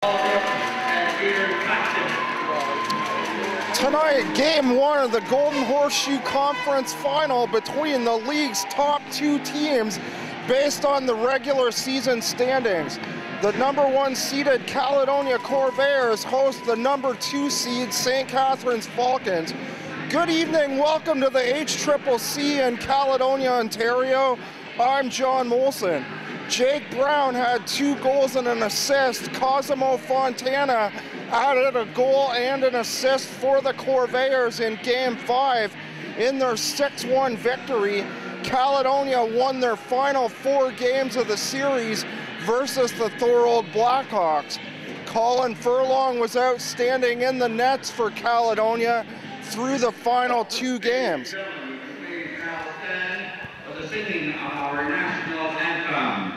Tonight, Game 1 of the Golden Horseshoe Conference Final between the league's top two teams based on the regular season standings. The #1 seeded Caledonia Corvairs host the #2 seed St. Catharines Falcons. Good evening, welcome to the HCCC in Caledonia, Ontario. I'm John Molson. Jake Brown had 2 goals and an assist. Cosimo Fontana added a goal and an assist for the Corvairs in Game 5 in their 6-1 victory. Caledonia won their final 4 games of the series versus the Thorold Blackhawks. Colin Furlong was outstanding in the nets for Caledonia through the final 2 games. Singing our national anthem.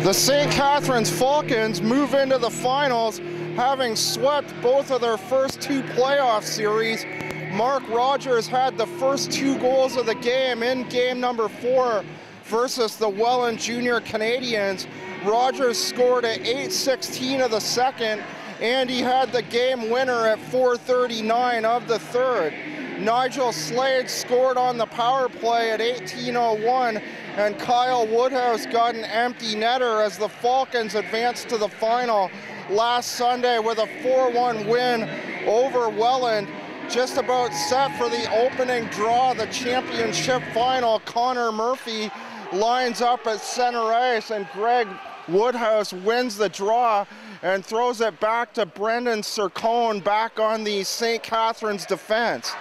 The St. Catharines Falcons move into the finals, having swept both of their first 2 playoff series. Mark Rogers had the first 2 goals of the game in game number 4 versus the Welland Junior Canadians. Rogers scored at 8:16 of the second, and he had the game winner at 4:39 of the third. Nigel Slade scored on the power play at 18:01, and Kyle Woodhouse got an empty netter as the Falcons advanced to the final last Sunday with a 4-1 win over Welland. Just about set for the opening draw of the championship final, Connor Murphy lines up at center ice, and Greg Woodhouse wins the draw and throws it back to Brendan Sircone back on the St. Catharines defense.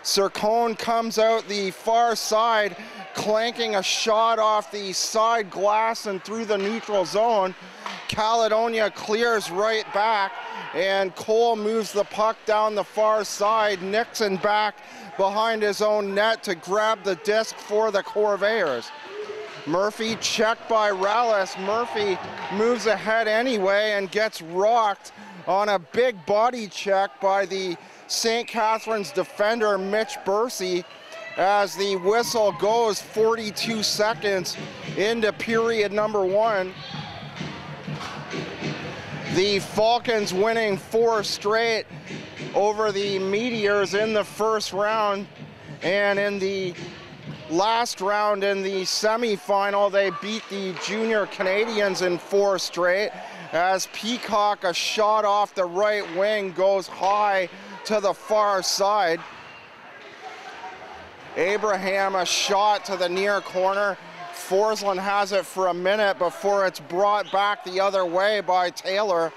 Sircone comes out the far side, clanking a shot off the side glass and through the neutral zone. Caledonia clears right back, and Cole moves the puck down the far side. Nixon back behind his own net to grab the disc for the Corvairs. Murphy checked by Rallis. Murphy moves ahead anyway and gets rocked on a big body check by the St. Catharines defender Mitch Bursey as the whistle goes 42 seconds into period number 1. The Falcons winning 4 straight over the Meteors in the first round, and in the last round in the semifinal they beat the Junior Canadians in 4 straight as Peacock, a shot off the right wing, goes high to the far side. Abraham, a shot to the near corner. Forsland has it for a minute before it's brought back the other way by Taylor.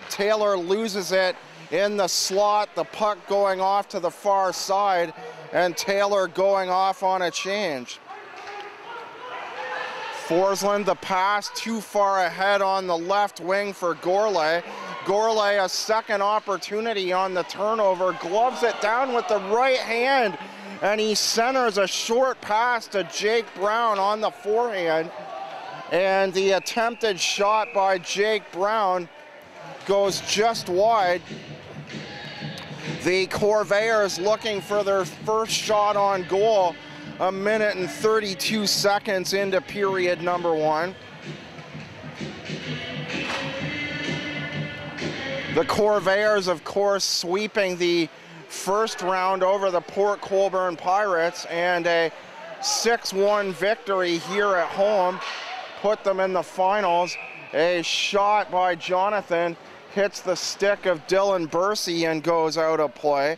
Taylor loses it in the slot, the puck going off to the far side, and Taylor going off on a change. Forsland, the pass too far ahead on the left wing for Gourlay. Gourlay, a second opportunity on the turnover, gloves it down with the right hand, and he centers a short pass to Jake Brown on the forehand. And the attempted shot by Jake Brown goes just wide. The Corvairs looking for their first shot on goal 1 minute and 32 seconds into period number 1. The Corvairs, of course, sweeping the first round over the Port Colborne Pirates, and a 6-1 victory here at home put them in the finals. A shot by Jonathan hits the stick of Dylan Bursey and goes out of play.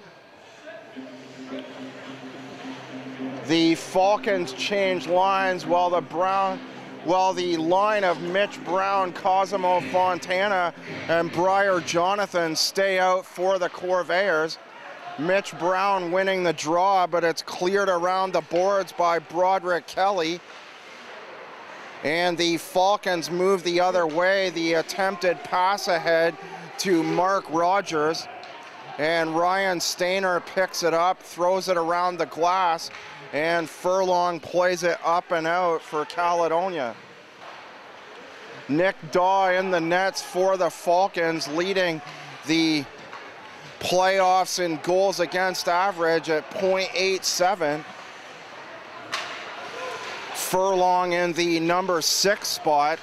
The Falcons change lines while the line of Mitch Brown, Cosimo Fontana, and Briar Jonathan stay out for the Corvairs. Mitch Brown winning the draw, but it's cleared around the boards by Broderick Kelly. And the Falcons move the other way. The attempted pass ahead to Mark Rogers. And Ryan Stainer picks it up, throws it around the glass, and Furlong plays it up and out for Caledonia. Nick Daw in the nets for the Falcons, leading the playoffs in goals against average at .87. Furlong in the number 6 spot.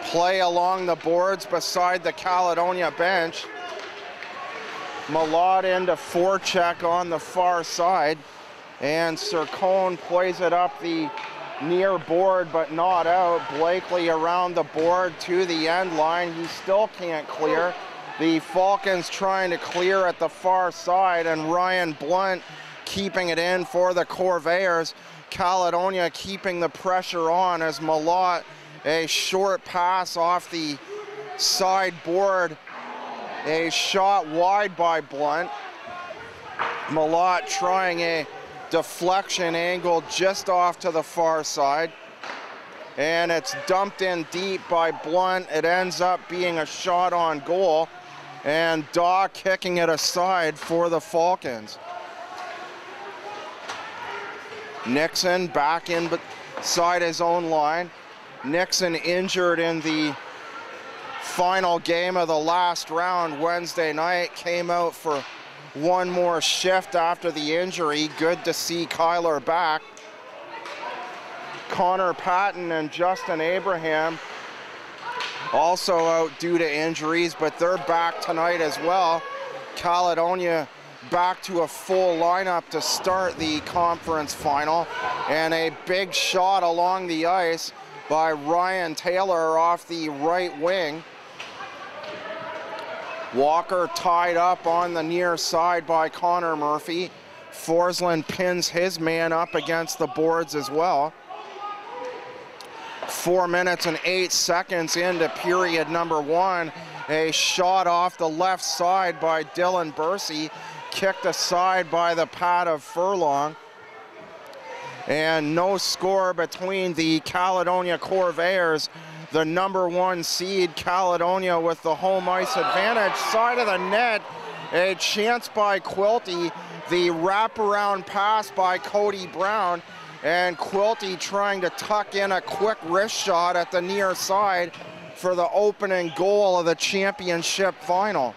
Play along the boards beside the Caledonia bench. Malott into forecheck on the far side, and Sircone plays it up the near board but not out. Blakely around the board to the end line. He still can't clear. The Falcons trying to clear at the far side, and Ryan Blunt keeping it in for the Corvairs. Caledonia keeping the pressure on as Malott, a short pass off the side board. A shot wide by Blunt. Malott trying a deflection angle just off to the far side. And it's dumped in deep by Blunt. It ends up being a shot on goal. And Daw kicking it aside for the Falcons. Nixon back in beside his own line. Nixon injured in the final game of the last round Wednesday night, came out for one more shift after the injury. Good to see Kyler back. Connor Patton and Justin Abraham also out due to injuries, but they're back tonight as well. Caledonia back to a full lineup to start the conference final, and a big shot along the ice by Ryan Taylor off the right wing. Walker tied up on the near side by Connor Murphy. Forsland pins his man up against the boards as well. 4 minutes and 8 seconds into period number 1. A shot off the left side by Dylan Bursey, kicked aside by the pad of Furlong. And no score between the Caledonia Corvairs, the number 1 seed, Caledonia with the home ice advantage. Side of the net, a chance by Quilty, the wraparound pass by Cody Brown, and Quilty trying to tuck in a quick wrist shot at the near side for the opening goal of the championship final.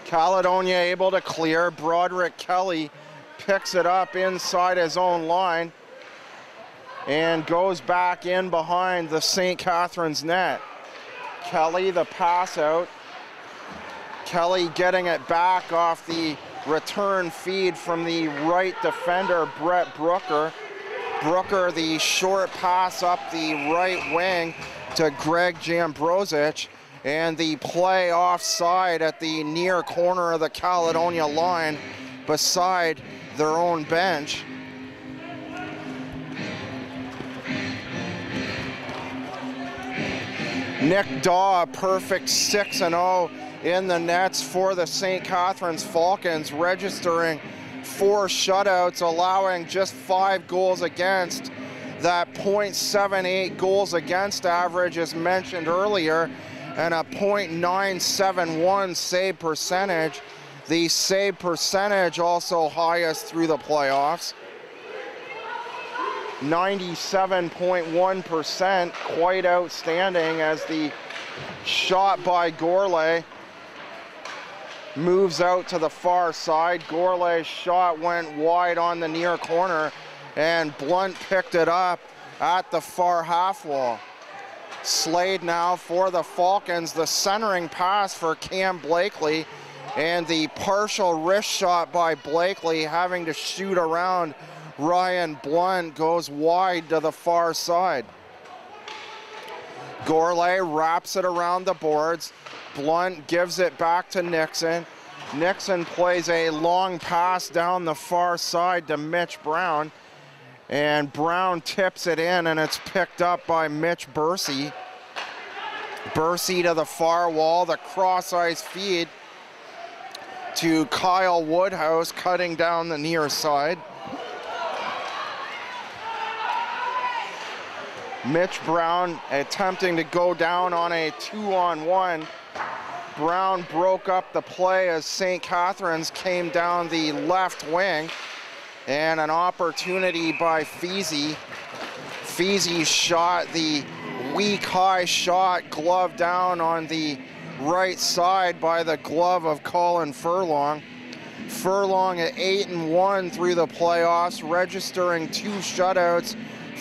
Caledonia able to clear. Broderick Kelly picks it up inside his own line and goes back in behind the St. Catharines net. Kelly, the pass out. Kelly getting it back off the return feed from the right defender, Brett Brooker. Brooker, the short pass up the right wing to Greg Jambrosic, and the play offside at the near corner of the Caledonia line beside their own bench. Nick Daw, perfect 6-0 in the nets for the St. Catharines Falcons, registering 4 shutouts, allowing just 5 goals against. That .78 goals against average as mentioned earlier, and a .971 save percentage. The save percentage also highest through the playoffs. 97.1%, quite outstanding, as the shot by Gourlay moves out to the far side. Gourlay's shot went wide on the near corner, and Blunt picked it up at the far half wall. Slade now for the Falcons, the centering pass for Cam Blakely, and the partial wrist shot by Blakely, having to shoot around Ryan Blunt, goes wide to the far side. Gourlay wraps it around the boards. Blunt gives it back to Nixon. Nixon plays a long pass down the far side to Mitch Brown, and Brown tips it in, and it's picked up by Mitch Bursey. Bursey to the far wall, the cross ice feed to Kyle Woodhouse, cutting down the near side. Mitch Brown attempting to go down on a 2-on-1. Brown broke up the play as St. Catharines came down the left wing, and an opportunity by Feasy. Feasy shot, the weak high shot, glove down on the right side by the glove of Colin Furlong. Furlong at 8-1 through the playoffs, registering 2 shutouts,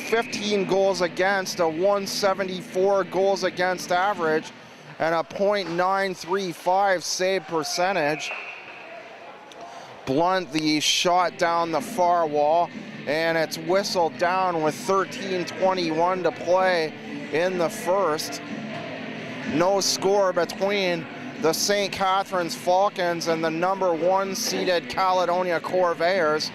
15 goals against, a 174 goals against average, and a .935 save percentage. Blunt, the shot down the far wall, and it's whistled down with 13:21 to play in the first. No score between the St. Catharines Falcons and the #1 seeded Caledonia Corvairs.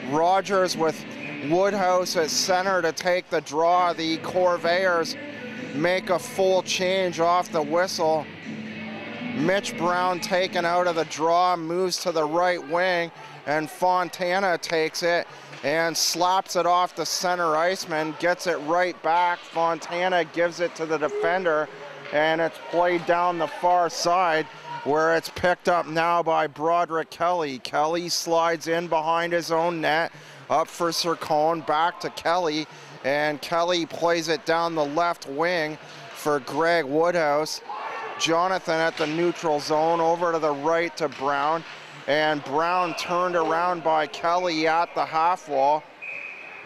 Rogers with Woodhouse at center to take the draw. The Corvairs make a full change off the whistle. Mitch Brown taken out of the draw, moves to the right wing, and Fontana takes it and slaps it off the center iceman, gets it right back. Fontana gives it to the defender, and it's played down the far side, where it's picked up now by Broderick Kelly. Kelly slides in behind his own net, up for Sircone, back to Kelly, and Kelly plays it down the left wing for Greg Woodhouse. Jonathan at the neutral zone, over to the right to Brown, and Brown turned around by Kelly at the half wall.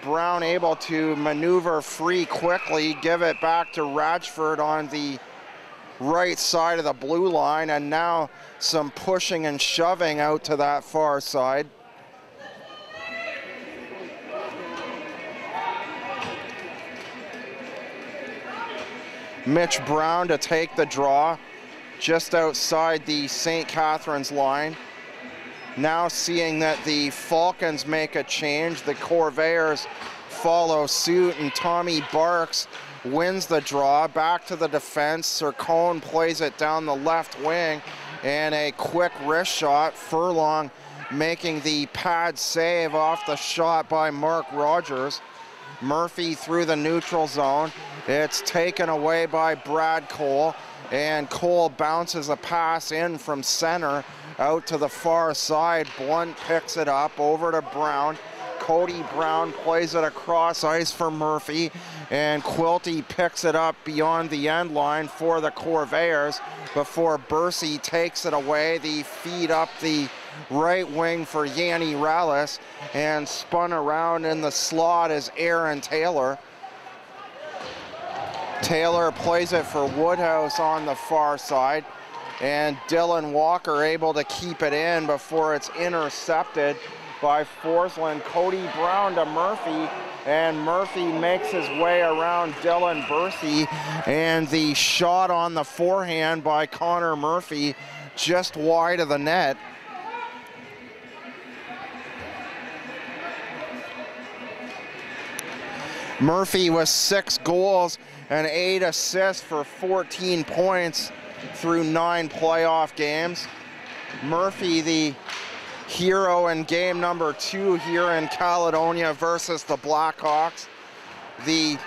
Brown able to maneuver free quickly, give it back to Radford on the right side of the blue line, and now some pushing and shoving out to that far side. Mitch Brown to take the draw just outside the St. Catharines line. Now seeing that the Falcons make a change, the Corvairs follow suit, and Tommy Barks wins the draw. Back to the defense, Sircone plays it down the left wing, and a quick wrist shot. Furlong making the pad save off the shot by Mark Rogers. Murphy through the neutral zone. It's taken away by Brad Cole, and Cole bounces a pass in from center out to the far side. Blunt picks it up over to Brown. Cody Brown plays it across ice for Murphy, and Quilty picks it up beyond the end line for the Corvairs before Bursey takes it away. The feed up the right wing for Yanni Rallis, and spun around in the slot is Aaron Taylor. Taylor plays it for Woodhouse on the far side, and Dylan Walker able to keep it in before it's intercepted by Forsland. Cody Brown to Murphy, and Murphy makes his way around Dylan Bursey, and the shot on the forehand by Connor Murphy just wide of the net. Murphy with 6 goals and 8 assists for 14 points through 9 playoff games. Murphy, the hero in game number 2 here in Caledonia versus the Blackhawks. The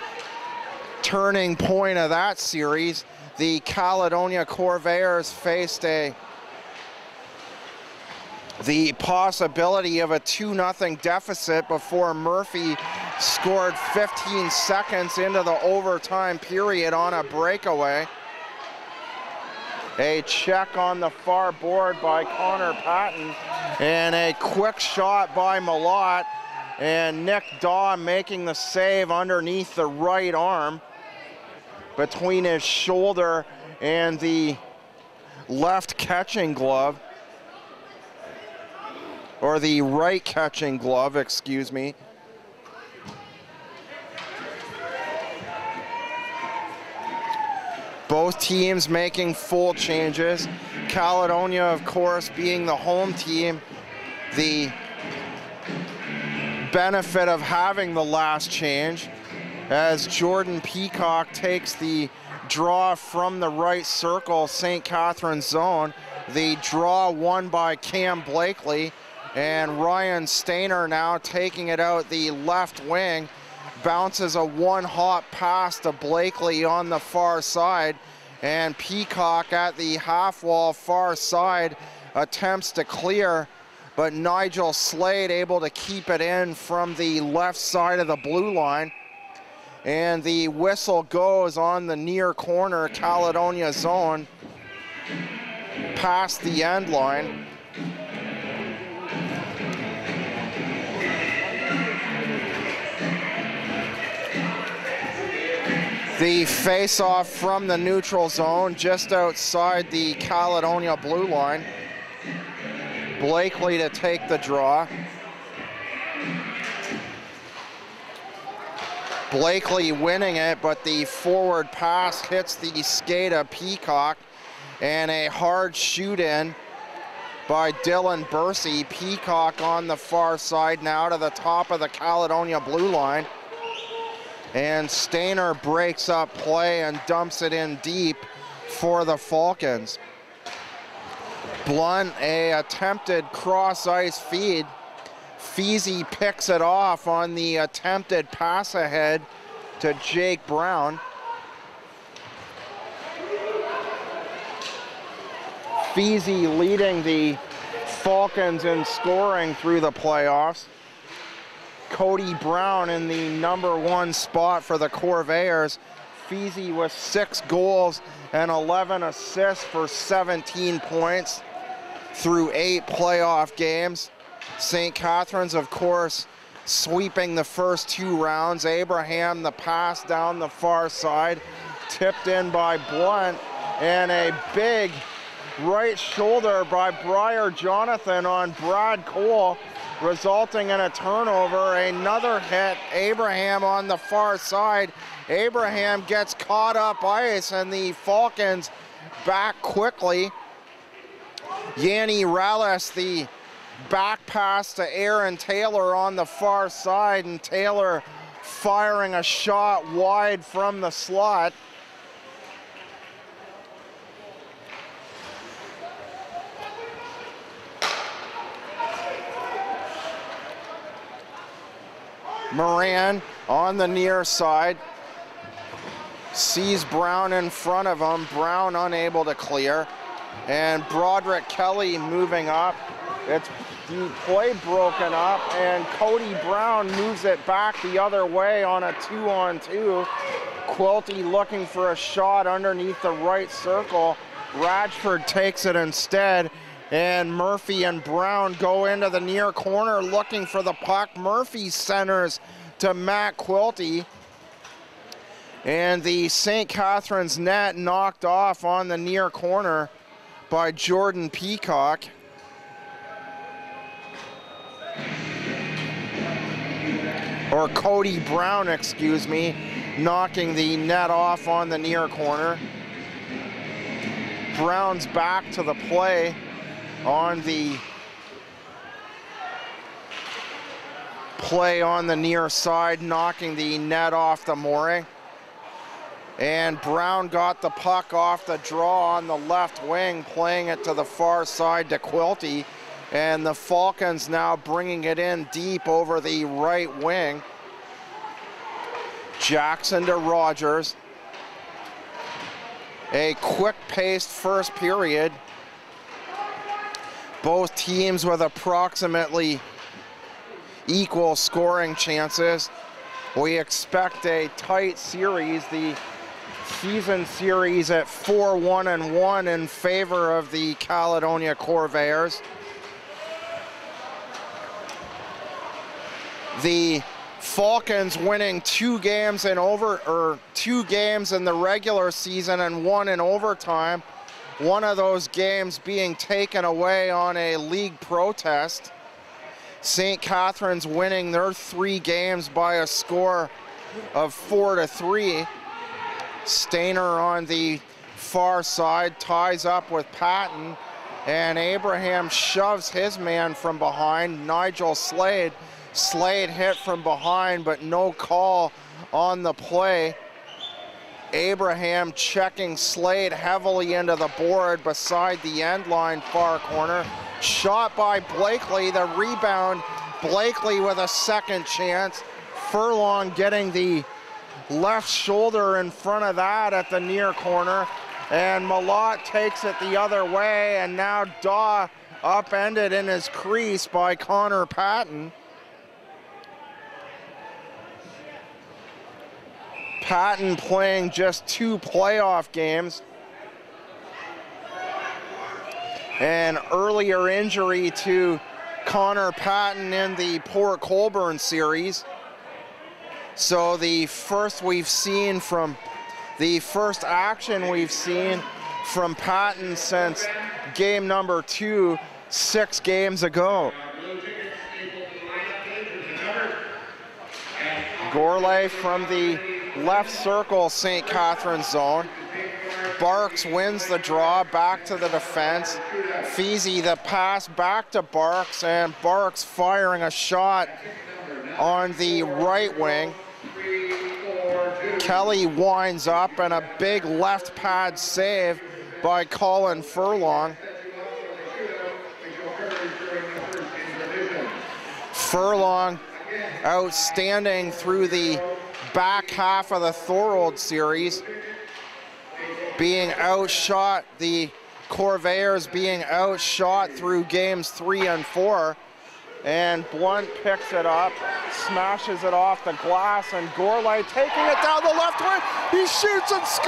turning point of that series, the Caledonia Corvairs faced the possibility of a 2-0 deficit before Murphy scored 15 seconds into the overtime period on a breakaway. A check on the far board by Connor Patton, and a quick shot by Malott, and Nick Daw making the save underneath the right arm between his shoulder and the left catching glove, or the right catching glove, excuse me. Both teams making full changes. Caledonia, of course, being the home team, the benefit of having the last change, as Jordan Peacock takes the draw from the right circle, St. Catharines zone. The draw won by Cam Blakely, and Ryan Stainer now taking it out the left wing. Bounces a one-hop pass to Blakely on the far side, and Peacock at the half wall far side attempts to clear, but Nigel Slade able to keep it in from the left side of the blue line. And the whistle goes on the near corner Caledonia zone past the end line. The face-off from the neutral zone just outside the Caledonia blue line. Blakely to take the draw. Blakely winning it, but the forward pass hits the skate of Peacock, and a hard shoot-in by Dylan Bursey. Peacock on the far side now to the top of the Caledonia blue line. And Stainer breaks up play and dumps it in deep for the Falcons. Blunt, a attempted cross-ice feed. Feezy picks it off on the attempted pass ahead to Jake Brown. Feezy leading the Falcons in scoring through the playoffs. Cody Brown in the #1 spot for the Corvairs. Feezy with 6 goals and 11 assists for 17 points through 8 playoff games. St. Catharines, of course, sweeping the first 2 rounds. Abraham, the pass down the far side, tipped in by Blunt, and a big right shoulder by Briar Jonathan on Brad Cole, resulting in a turnover. Another hit, Abraham on the far side. Abraham gets caught up ice, and the Falcons back quickly. Yanni Rallis, the back pass to Aaron Taylor on the far side, and Taylor firing a shot wide from the slot. Moran on the near side, sees Brown in front of him. Brown unable to clear, and Broderick Kelly moving up. It's the play broken up, and Cody Brown moves it back the other way on a 2-on-2. Quilty looking for a shot underneath the right circle. Radford takes it instead, and Murphy and Brown go into the near corner looking for the puck. Murphy centers to Matt Quilty, and the St. Catharines net knocked off on the near corner by Jordan Peacock. Or Cody Brown, excuse me, knocking the net off on the near corner. Brown's back to the play on the play on the near side, knocking the net off the mooring. And Brown got the puck off the draw on the left wing, playing it to the far side to Quilty. And the Falcons now bringing it in deep over the right wing. Jackson to Rogers. A quick-paced first period. Both teams with approximately equal scoring chances. We expect a tight series, the season series at 4-1-1 in favor of the Caledonia Corvairs. The Falcons winning 2 games in the regular season and 1 in overtime. One of those games being taken away on a league protest. St. Catharines winning their 3 games by a score of 4-3. Stainer on the far side ties up with Patton, and Abraham shoves his man from behind, Nigel Slade. Slade hit from behind, but no call on the play. Abraham checking Slade heavily into the board beside the end line, far corner. Shot by Blakely, the rebound. Blakely with a second chance. Furlong getting the left shoulder in front of that at the near corner. And Malott takes it the other way, and now Daw upended in his crease by Connor Patton. Patton playing just 2 playoff games. An earlier injury to Connor Patton in the Port Colborne series. So the first action we've seen from Patton since game number 2, 6 games ago. Gourlay from the left circle St. Catharines zone. Barks wins the draw, back to the defense. Feasy the pass back to Barks, and Barks firing a shot on the right wing. Kelly winds up, and a big left pad save by Colin Furlong. Furlong outstanding through the back half of the Thorold series, being outshot, the Corvairs being outshot through games 3 and 4. And Blunt picks it up, smashes it off the glass, and Gourlay taking it down the left wing. He shoots and scores!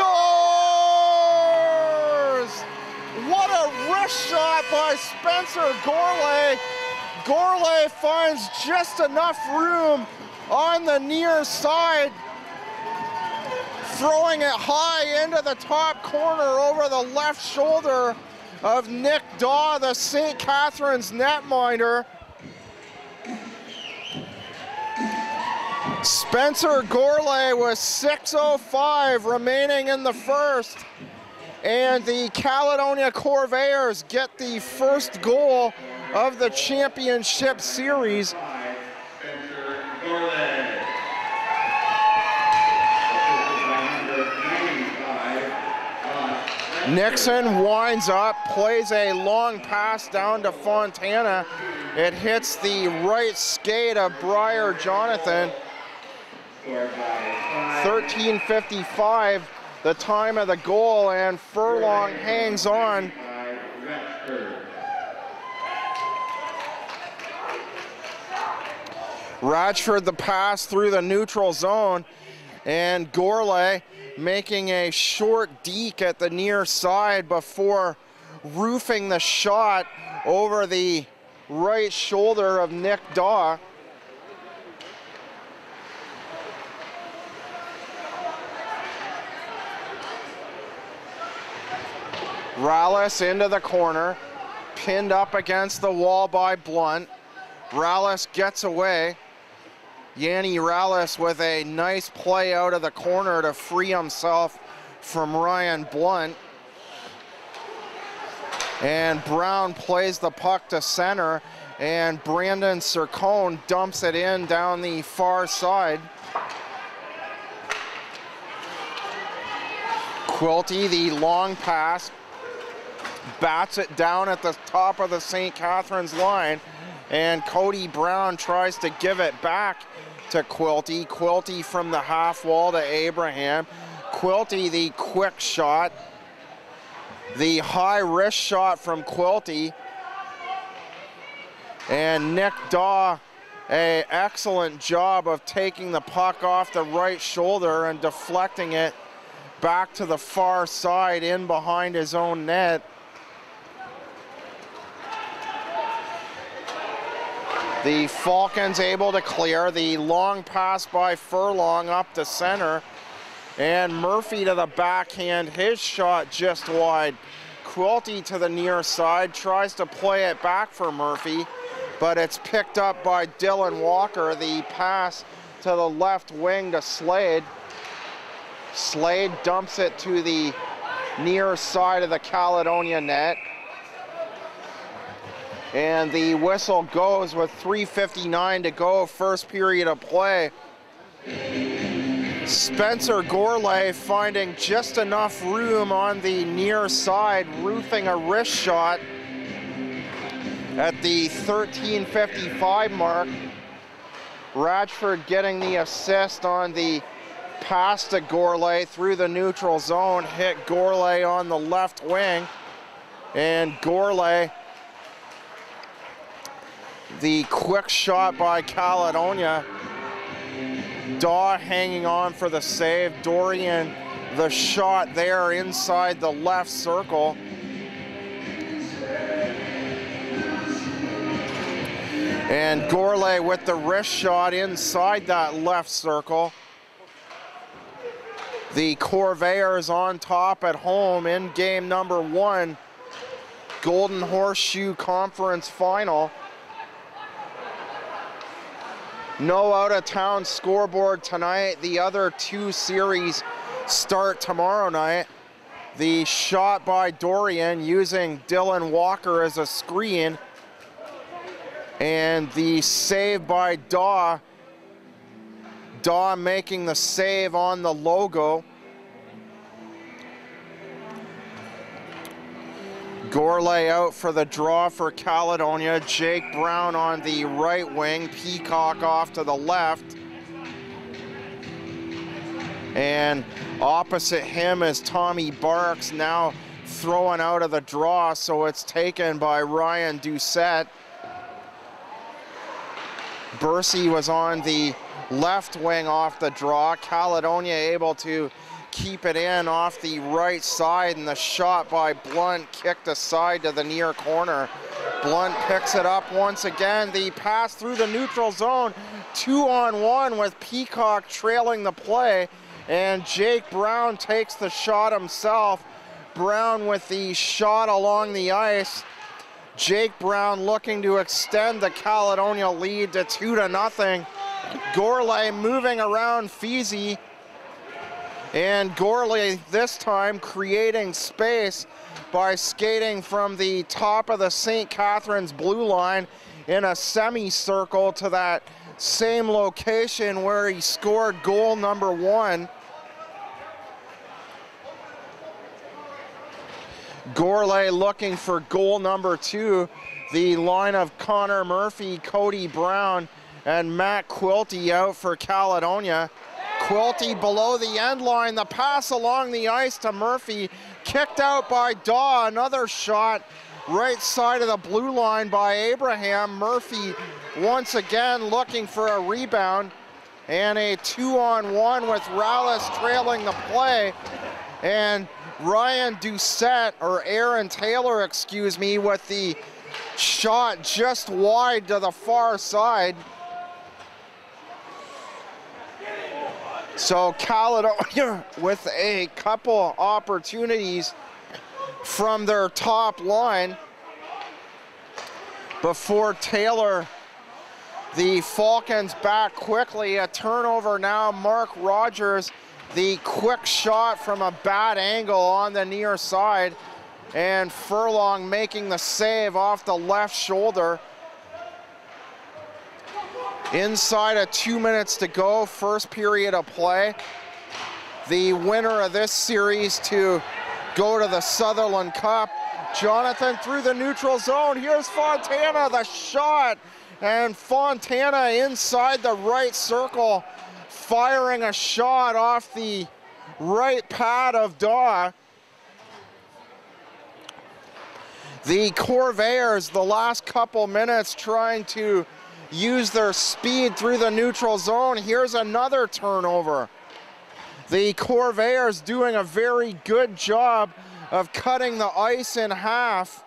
What a wrist shot by Spencer Gourlay. Gourlay finds just enough room on the near side, throwing it high into the top corner over the left shoulder of Nick Daw, the St. Catharines netminder. Spencer Gourlay with 6:05 remaining in the first, and the Caledonia Corvairs get the first goal of the championship series. Nixon winds up, plays a long pass down to Fontana. It hits the right skate of Briar Jonathan. 13:55, the time of the goal, and Furlong hangs on. Ratchford the pass through the neutral zone, and Gourlay making a short deke at the near side before roofing the shot over the right shoulder of Nick Daw. Rallis into the corner, pinned up against the wall by Blunt. Rallis gets away. Yanni Rallis with a nice play out of the corner to free himself from Ryan Blunt. And Brown plays the puck to center, and Brandon Sircone dumps it in down the far side. Quilty, the long pass, bats it down at the top of the St. Catharines line, and Cody Brown tries to give it back to Quilty. Quilty from the half wall to Abraham. Quilty, the quick shot. The high wrist shot from Quilty. And Nick Daw an excellent job of taking the puck off the right shoulder and deflecting it back to the far side in behind his own net. The Falcons able to clear. The long pass by Furlong up the center. And Murphy to the backhand. His shot just wide. Quilty to the near side. Tries to play it back for Murphy, but it's picked up by Dylan Walker. The pass to the left wing to Slade. Slade dumps it to the near side of the Caledonia net. And the whistle goes with 3:59 to go, first period of play. Spencer Gourlay finding just enough room on the near side, roofing a wrist shot at the 13:55 mark. Radford getting the assist on the pass to Gourlay through the neutral zone, hit Gourlay on the left wing, and Gourlay, the quick shot by Caledonia. Daw hanging on for the save. Dorian, the shot there inside the left circle. And Gourlay with the wrist shot inside that left circle. The Corvairs on top at home in game number 1, Golden Horseshoe Conference Final. No out-of-town scoreboard tonight. The other 2 series start tomorrow night. The shot by Dorian using Dylan Walker as a screen. And the save by Daw. Daw making the save on the logo. Gourlay out for the draw for Caledonia. Jake Brown on the right wing. Peacock off to the left. And opposite him is Tommy Barks, now throwing out of the draw, so it's taken by Ryan Doucette. Bursey was on the left wing off the draw. Caledonia able to keep it in off the right side, and the shot by Blunt kicked aside to the near corner. Blunt picks it up once again. The pass through the neutral zone, 2-on-1 with Peacock trailing the play, and Jake Brown takes the shot himself. Brown with the shot along the ice. Jake Brown looking to extend the Caledonia lead to 2-0. Gourlay moving around Feasy. And Gourlay this time creating space by skating from the top of the St. Catharines blue line in a semicircle to that same location where he scored goal number 1. Gourlay looking for goal number 2. The line of Connor Murphy, Cody Brown, and Matt Quilty out for Caledonia. Quilty below the end line, the pass along the ice to Murphy, kicked out by Daw. Another shot right side of the blue line by Abraham. Murphy once again looking for a rebound, and a 2-on-1 with Rallis trailing the play. And Ryan Doucette, or Aaron Taylor, excuse me, with the shot just wide to the far side. So Caledonia with a couple opportunities from their top line before Taylor. The Falcons back quickly. A turnover now. Mark Rogers, the quick shot from a bad angle on the near side, and Furlong making the save off the left shoulder. Inside of 2 minutes to go, first period of play. The winner of this series to go to the Sutherland Cup. Jonathan through the neutral zone. Here's Fontana, the shot. And Fontana inside the right circle, firing a shot off the right pad of Daw. The Corvairs, the last couple minutes, trying to use their speed through the neutral zone. Here's another turnover. The Corvairs doing a very good job of cutting the ice in half.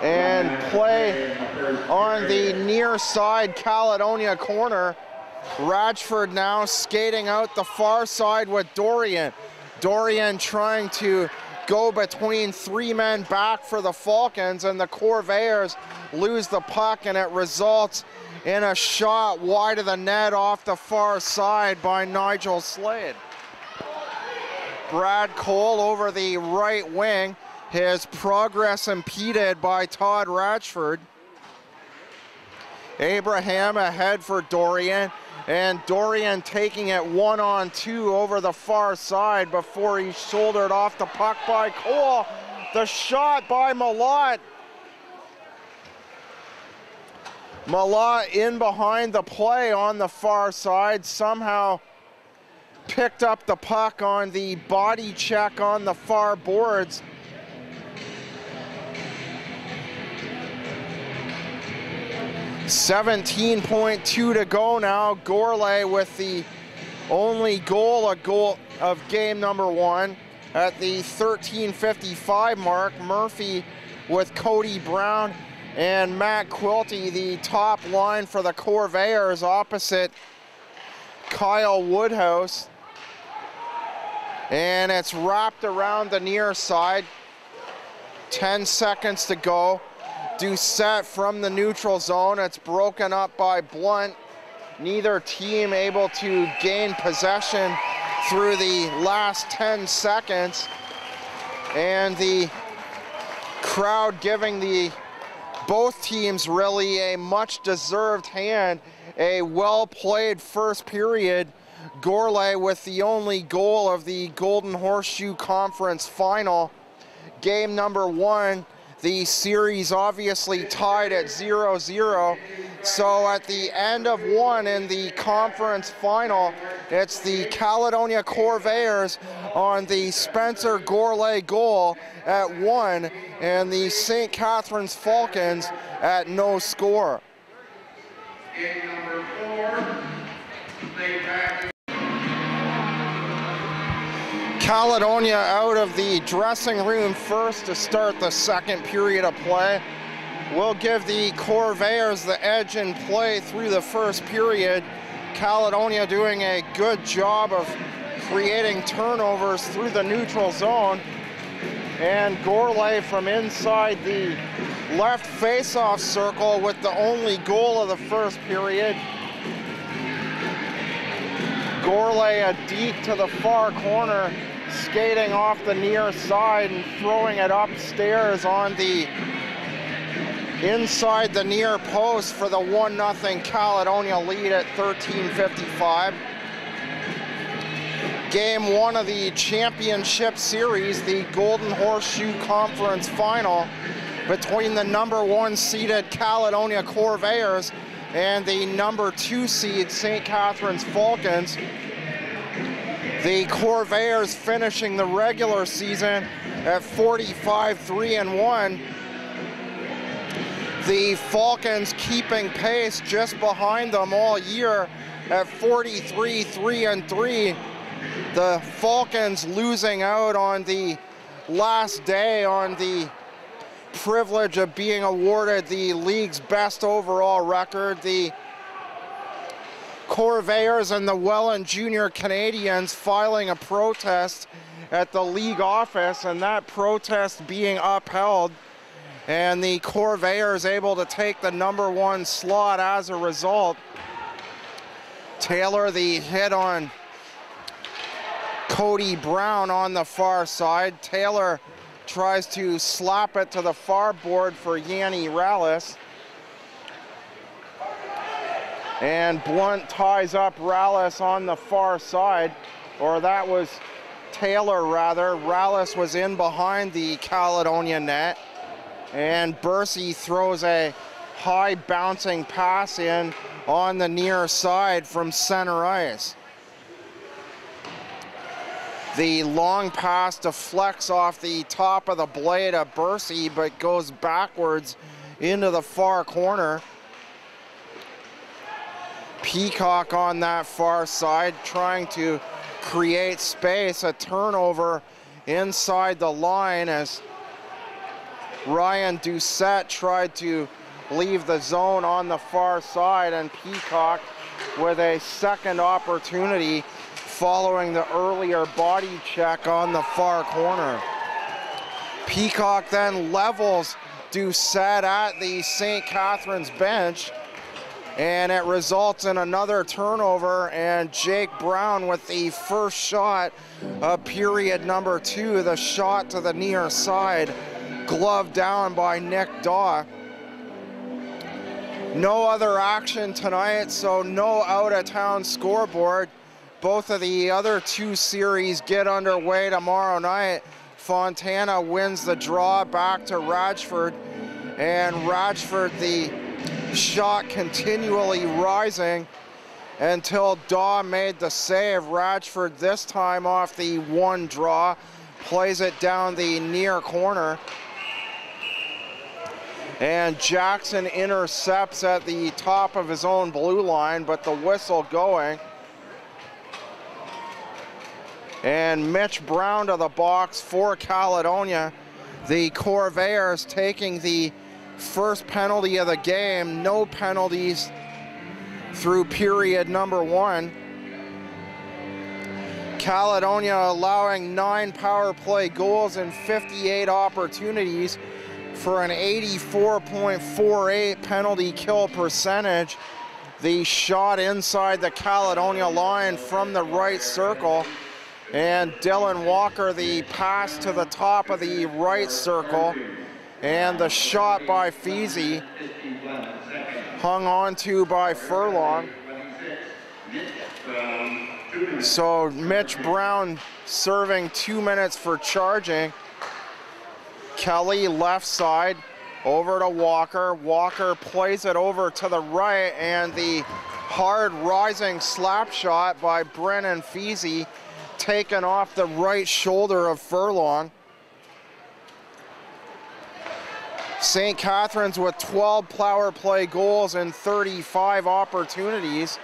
And play on the near side Caledonia corner. Radford now skating out the far side with Dorian. Dorian trying to go between three men back for the Falcons, and the Corvairs lose the puck, and it results in a shot wide of the net off the far side by Nigel Slade. Brad Cole over the right wing. His progress impeded by Todd Ratchford. Abraham ahead for Dorian, and Dorian taking it 1-on-2 over the far side before he shouldered off the puck by Cole. The shot by Malott. Malott in behind the play on the far side, somehow picked up the puck on the body check on the far boards. .2 to go now. Gourlay with the only goal of game number one at the 13:55 mark. Murphy with Cody Brown and Matt Quilty, the top line for the Corvairs opposite Kyle Woodhouse. And it's wrapped around the near side. 10 seconds to go. Doucette from the neutral zone. It's broken up by Blunt. Neither team able to gain possession through the last 10 seconds. And the crowd giving both teams really a much deserved hand. A well-played first period. Gourlay with the only goal of the Golden Horseshoe Conference final. Game number one. The series obviously tied at 0-0. So at the end of one in the conference final, it's the Caledonia Corvairs on the Spencer Gourlay goal at 1 and the St. Catharines Falcons at no score. Game number 4, St. Patrick's. Caledonia out of the dressing room first to start the second period of play. We'll give the Corvairs the edge in play through the first period. Caledonia doing a good job of creating turnovers through the neutral zone. And Gourlay from inside the left face-off circle with the only goal of the first period. Gourlay a deep to the far corner, skating off the near side and throwing it upstairs on the inside the near post for the 1-0 Caledonia lead at 13:55. Game one of the championship series, the Golden Horseshoe Conference final between the number 1 seeded Caledonia Corvairs and the number 2 seed St. Catharines Falcons. The Corvairs finishing the regular season at 45-3-1. The Falcons keeping pace just behind them all year at 43-3-3. The Falcons losing out on the last day on the privilege of being awarded the league's best overall record. The Corvairs and the Welland Junior Canadians filing a protest at the league office, and that protest being upheld, and the Corvairs able to take the number 1 slot as a result. Taylor the hit on Cody Brown on the far side. Taylor tries to slap it to the far board for Yanni Rallis. And Blunt ties up Rallis on the far side, or that was Taylor rather. Rallis was in behind the Caledonia net, and Bursey throws a high bouncing pass in on the near side from center ice. The long pass deflects off the top of the blade of Bursey, but goes backwards into the far corner. Peacock on that far side trying to create space, a turnover inside the line as Ryan Doucette tried to leave the zone on the far side, and Peacock with a second opportunity following the earlier body check on the far corner. Peacock then levels Doucette at the St. Catharines bench, and it results in another turnover, and Jake Brown with the first shot of period number 2, the shot to the near side, gloved down by Nick Daw. No other action tonight, so no out-of-town scoreboard. Both of the other 2 series get underway tomorrow night. Fontana wins the draw back to Radford, and Radford, the shot continually rising until Daw made the save. Radford this time off the 1 draw, plays it down the near corner. And Jackson intercepts at the top of his own blue line, but the whistle going. And Mitch Brown to the box for Caledonia. The Corvairs taking the first penalty of the game. No penalties through period number 1. Caledonia allowing 9 power play goals and 58 opportunities for an 84.48 penalty kill percentage. The shot inside the Caledonia line from the right circle, and Dylan Walker the pass to the top of the right circle, and the shot by Feasy hung on to by Furlong. So Mitch Brown serving 2 minutes for charging. Kelly left side over to Walker. Walker plays it over to the right, and the hard rising slap shot by Brennan Feasy taken off the right shoulder of Furlong. St. Catharines with 12 power play goals and 35 opportunities.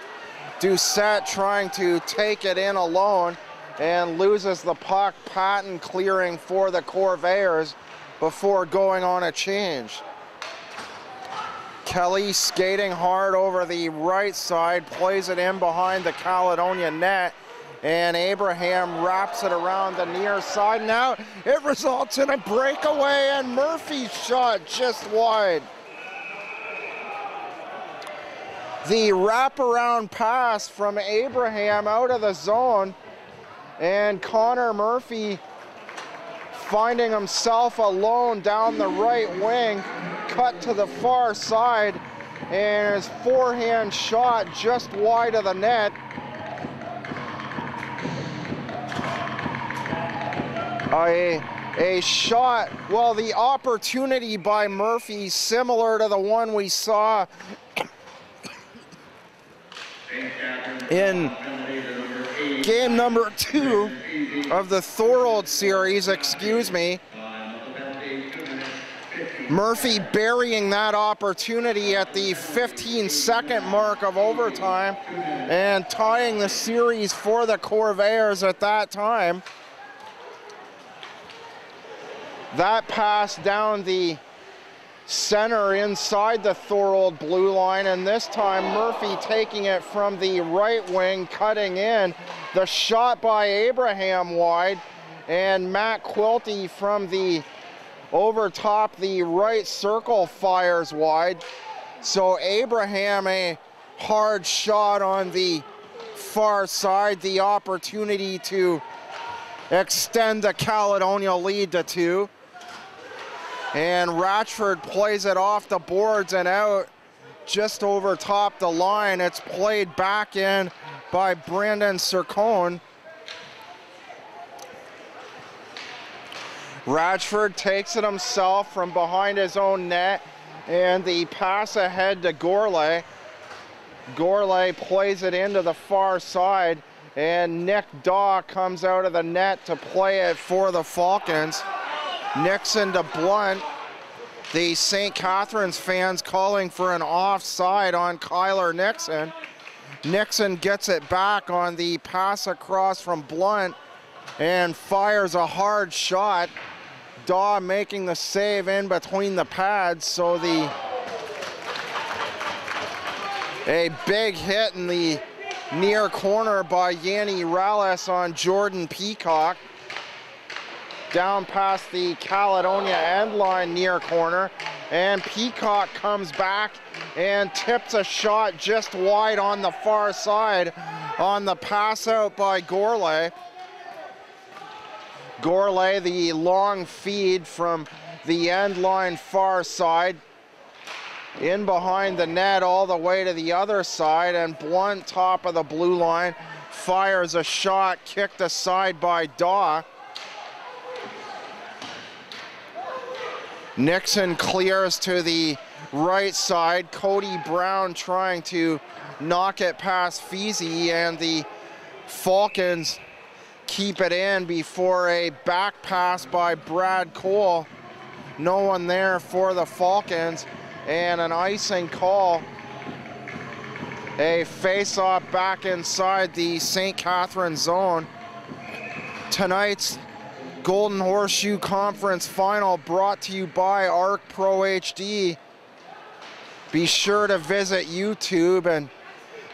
Doucette trying to take it in alone and loses the puck. Patton clearing for the Corvairs before going on a change. Kelly skating hard over the right side, plays it in behind the Caledonia net, and Abraham wraps it around the near side. Now it results in a breakaway, and Murphy's shot just wide. The wraparound pass from Abraham out of the zone, and Connor Murphy finding himself alone down the right wing, cut to the far side, and his forehand shot just wide of the net. A shot, well, the opportunity by Murphy similar to the one we saw in game number 2 of the Thorold series, excuse me. Murphy burying that opportunity at the 15-second mark of overtime and tying the series for the Corvairs at that time. That pass down the center inside the Thorold blue line, and this time Murphy taking it from the right wing, cutting in. The shot by Abraham wide, and Matt Quilty from the over top the right circle fires wide. So Abraham, a hard shot on the far side, the opportunity to extend the Caledonia lead to 2. And Radford plays it off the boards and out just over top the line. It's played back in by Brandon Sircone. Radford takes it himself from behind his own net, and the pass ahead to Gourlay. Gourlay plays it into the far side, and Nick Daw comes out of the net to play it for the Falcons. Nixon to Blunt. The St. Catharines fans calling for an offside on Kyler Nixon. Nixon gets it back on the pass across from Blunt and fires a hard shot. Daw making the save in between the pads, so a big hit in the near corner by Yanni Rallis on Jordan Peacock. Down past the Caledonia end line near corner, and Peacock comes back and tips a shot just wide on the far side on the pass out by Gourlay. Gourlay, the long feed from the end line far side, in behind the net all the way to the other side, and Blunt, top of the blue line, fires a shot kicked aside by Daw. Nixon clears to the right side. Cody Brown trying to knock it past Feasy, and the Falcons keep it in before a back pass by Brad Cole. No one there for the Falcons, and an icing call. A face-off back inside the St. Catharines zone. Tonight's Golden Horseshoe Conference Final brought to you by ARC Pro HD. Be sure to visit YouTube and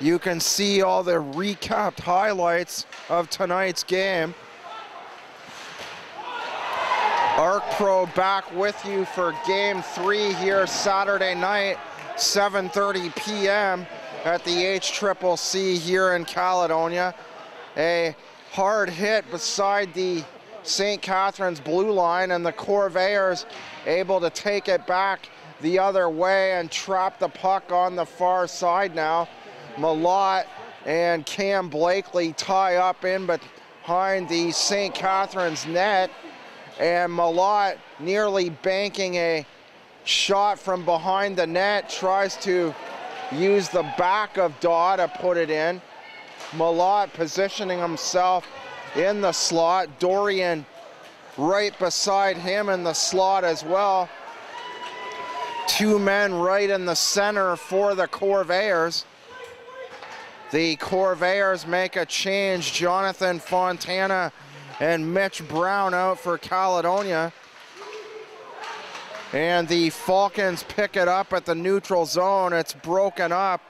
you can see all the recapped highlights of tonight's game. ARC Pro back with you for Game 3 here Saturday night, 7:30 p.m. at the HCCC here in Caledonia. A hard hit beside the St. Catharines blue line, and the Corvairs able to take it back the other way and trap the puck on the far side now. Malott and Cam Blakely tie up in behind the St. Catharines net, and Malott nearly banking a shot from behind the net, tries to use the back of Daw to put it in. Malott positioning himself in the slot. Dorian right beside him in the slot as well. Two men right in the center for the Corvairs. The Corvairs make a change. Jonathan Fontana and Mitch Brown out for Caledonia. And the Falcons pick it up at the neutral zone. It's broken up,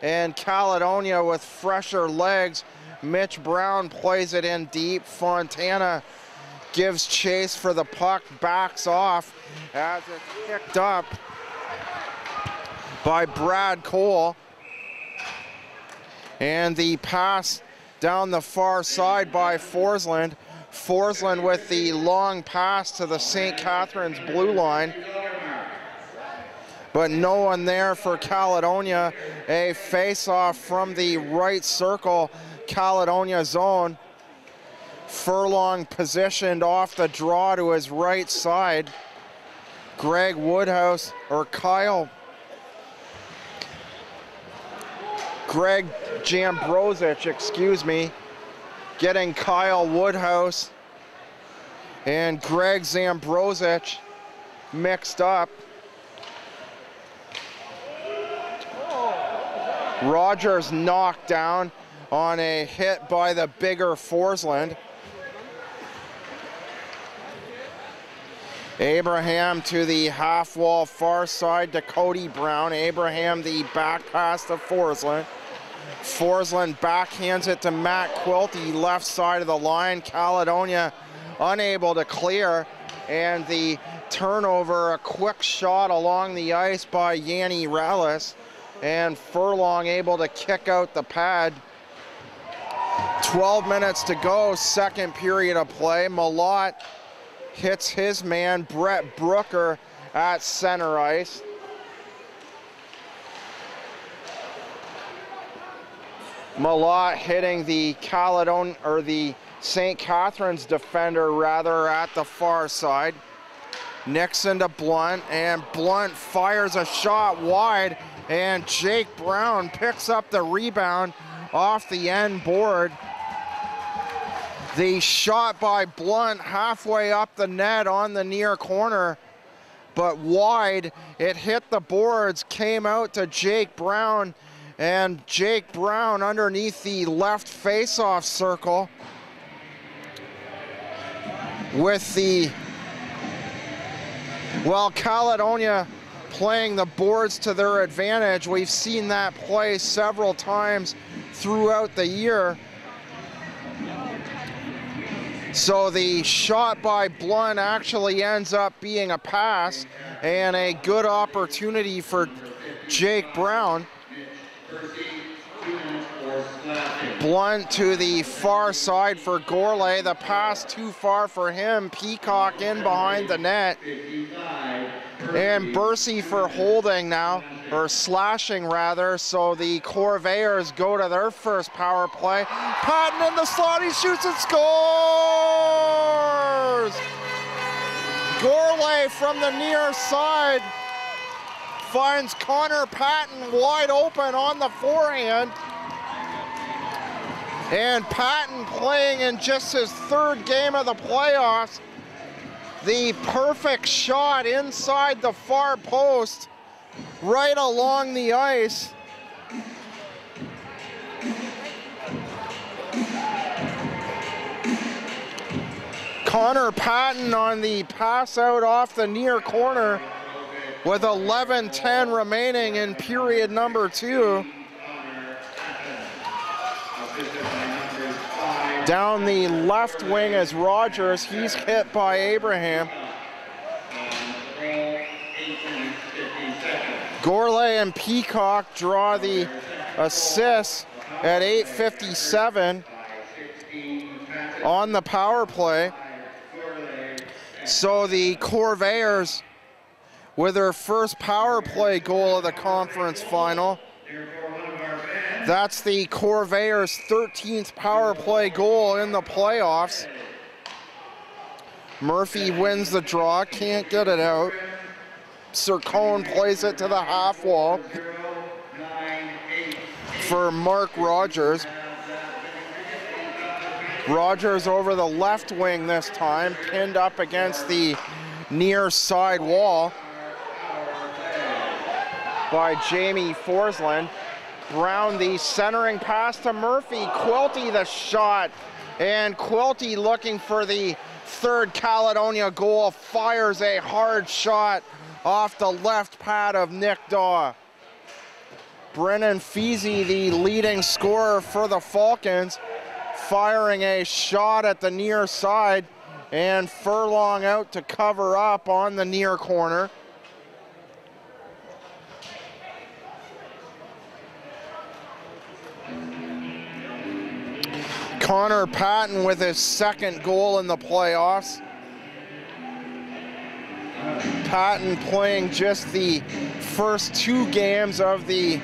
and Caledonia with fresher legs. Mitch Brown plays it in deep. Fontana gives chase for the puck, backs off as it's picked up by Brad Cole. And the pass down the far side by Forsland. Forsland with the long pass to the St. Catharines blue line. But no one there for Caledonia. A face-off from the right circle Caledonia zone. Furlong positioned off the draw to his right side. Greg Woodhouse, or Greg Jambrosic, excuse me, getting Kyle Woodhouse and Greg Zambrosic mixed up. Rogers knocked down on a hit by the bigger Forsland. Abraham to the half wall far side to Cody Brown. Abraham the back pass to Forsland. Forsland backhands it to Matt Quilty, left side of the line. Caledonia unable to clear, and the turnover, a quick shot along the ice by Yanni Rallis, and Furlong able to kick out the pad. 12 minutes to go, second period of play. Malott hits his man, Brett Brooker, at center ice. Malott hitting the the St. Catharines defender rather at the far side. Nixon to Blunt, and Blunt fires a shot wide, and Jake Brown picks up the rebound off the end board The shot by Blunt halfway up the net on the near corner, but wide. It hit the boards, came out to Jake Brown, and Jake Brown underneath the left face-off circle with the, well, Caledonia playing the boards to their advantage. We've seen that play several times throughout the year. So the shot by Blunt actually ends up being a pass and a good opportunity for Jake Brown. Blunt to the far side for Gourlay. The pass too far for him. Peacock in behind the net. And Bursey for holding now, or slashing rather, so the Corvairs go to their first power play. Patton in the slot, he shoots and scores! Gourlay from the near side finds Connor Patton wide open on the forehand. And Patton playing in just his third game of the playoffs. The perfect shot inside the far post, right along the ice. Connor Patton on the pass out off the near corner with 11:10 remaining in period number 2. Down the left wing is Rogers. He's hit by Abraham. Gourlay and Peacock draw the assist at 8:57 on the power play. So the Corvairs with their first power play goal of the conference final. That's the Corvairs' 13th power play goal in the playoffs. Murphy wins the draw, can't get it out. Sircone plays it to the half wall for Mark Rogers. Rogers over the left wing this time, pinned up against the near side wall by Jamie Forsland. Brown the centering pass to Murphy. Quilty the shot, and Quilty looking for the third Caledonia goal, fires a hard shot off the left pad of Nick Daw. Brennan Feasy, the leading scorer for the Falcons, firing a shot at the near side, and Furlong out to cover up on the near corner. Connor Patton with his second goal in the playoffs. Patton playing just the first 2 games of the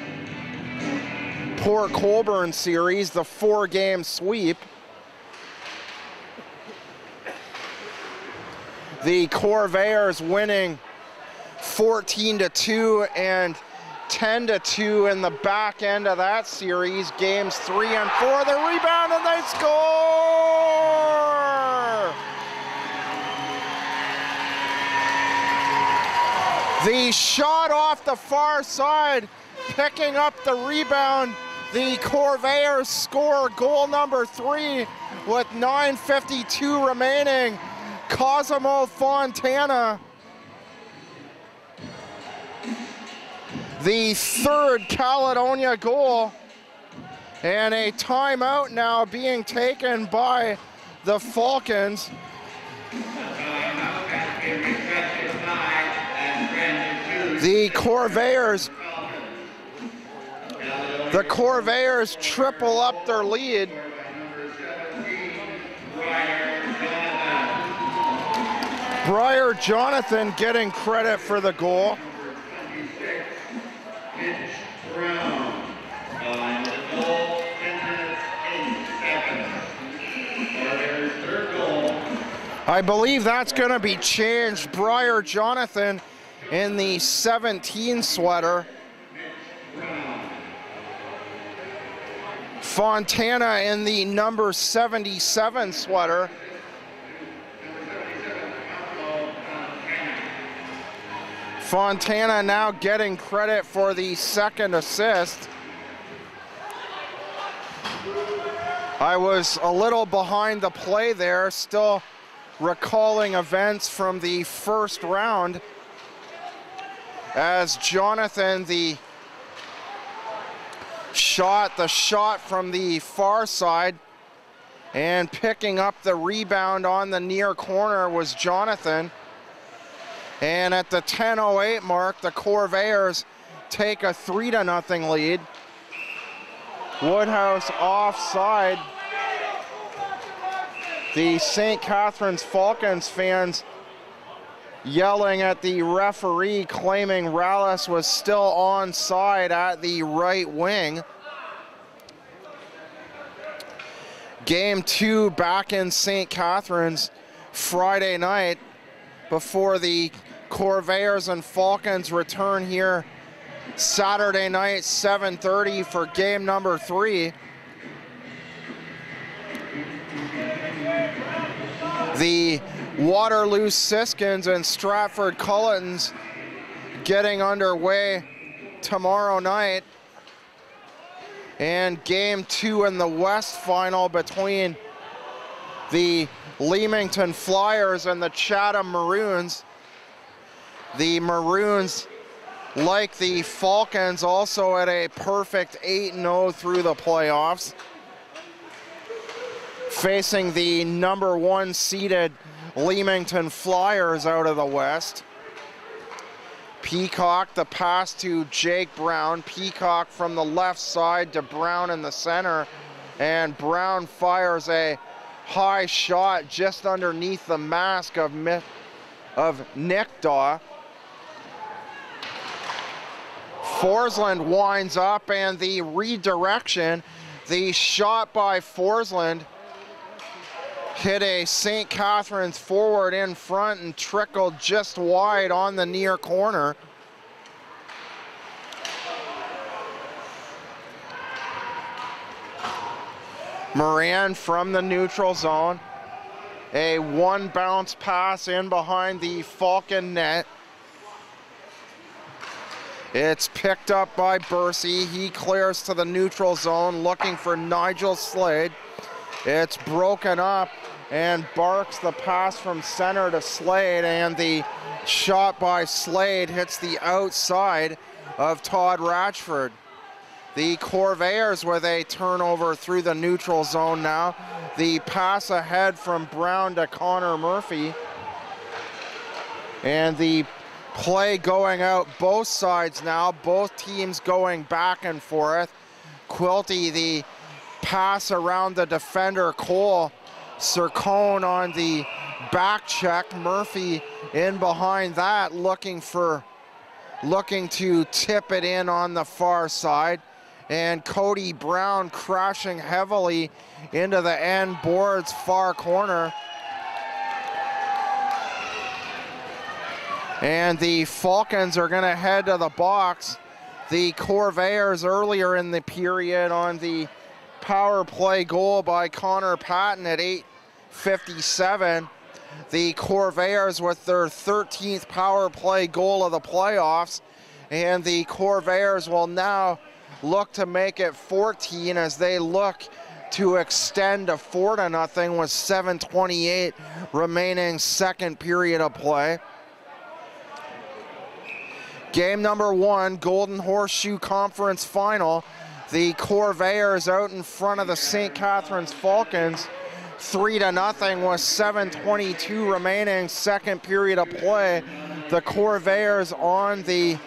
Port Colborne series, the 4-game sweep. The Corvairs winning 14-2 and 10-2 in the back end of that series. Games 3 and 4, the rebound, and they score! The shot off the far side, picking up the rebound. The Corvairs score goal number 3 with 9:52 remaining. Cosimo Fontana, the third Caledonia goal, and a timeout now being taken by the Falcons. The Corvairs triple up their lead. Briar Jonathan getting credit for the goal. I believe that's going to be changed. Briar Jonathan in the 17 sweater Fontana in the number 77 sweater. Fontana now getting credit for the second assist. I was a little behind the play there, still recalling events from the first round as Jonathan, the shot from the far side, and picking up the rebound on the near corner was Jonathan. And at the 10:08 mark, the Corvairs take a 3-0 lead. Woodhouse offside. The St. Catharines Falcons fans yelling at the referee, claiming Rallis was still onside at the right wing. Game 2 back in St. Catharines Friday night before the Corvairs and Falcons return here Saturday night, 7:30 for game number 3. The Waterloo Siskins and Stratford Cullitons getting underway tomorrow night. And game 2 in the West final between the Leamington Flyers and the Chatham Maroons. The Maroons, like the Falcons, also at a perfect 8-0 through the playoffs, facing the number 1 seeded Leamington Flyers out of the West. Peacock, the pass to Jake Brown. Peacock from the left side to Brown in the center, and Brown fires a high shot just underneath the mask of Nick Daw. Forsland winds up, and the redirection, the shot by Forsland hit a St. Catharines forward in front and trickled just wide on the near corner. Moran from the neutral zone. A one bounce pass in behind the Falcon net. It's picked up by Bursey. He clears to the neutral zone looking for Nigel Slade. It's broken up, and Barks the pass from center to Slade, and the shot by Slade hits the outside of Todd Ratchford. The Corvairs with a turnover through the neutral zone now. The pass ahead from Brown to Connor Murphy. And the play going out both sides now, both teams going back and forth. Quilty, the pass around the defender, Cole. Sircone on the back check. Murphy in behind that, looking to tip it in on the far side. And Cody Brown crashing heavily into the end boards far corner. And the Falcons are going to head to the box. The Corvairs earlier in the period on the power play goal by Connor Patton at 8:57. The Corvairs with their 13th power play goal of the playoffs. And the Corvairs will now look to make it 14 as they look to extend to 4-0 with 7:28 remaining second period of play. Game number 1, Golden Horseshoe Conference Final. The Corvairs out in front of the St. Catharines Falcons 3-0 with 7:22 remaining second period of play. The Corvairs on the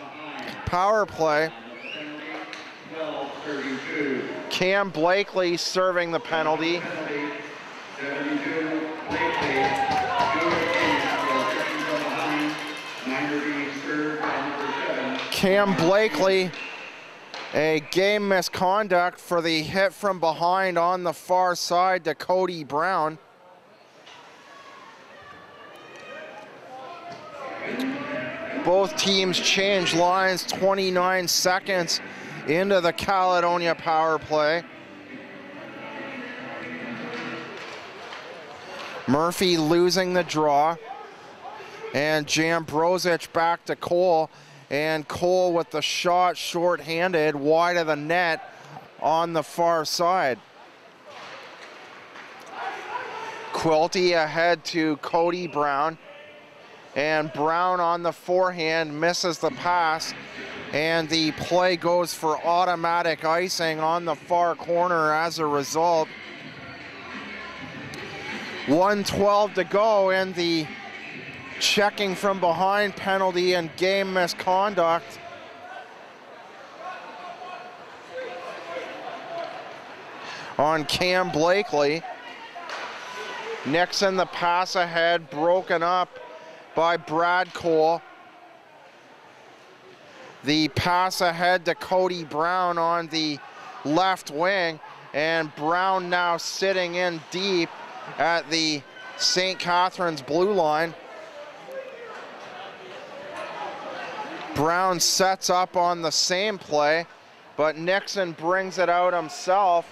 power play. Cam Blakely serving the penalty. Cam Blakely, a game misconduct for the hit from behind on the far side to Cody Brown. Both teams change lines 29 seconds into the Caledonia power play. Murphy losing the draw. And Jambrozic back to Cole. And Cole with the shot short-handed wide of the net on the far side. Quilty ahead to Cody Brown. And Brown on the forehand misses the pass. And the play goes for automatic icing on the far corner as a result. 1:12 to go in the checking from behind penalty and game misconduct. On Cam Blakely. Nixon the pass ahead, broken up by Brad Cole. The pass ahead to Cody Brown on the left wing, and Brown now sitting in deep at the St. Catharines blue line. Brown sets up on the same play, but Nixon brings it out himself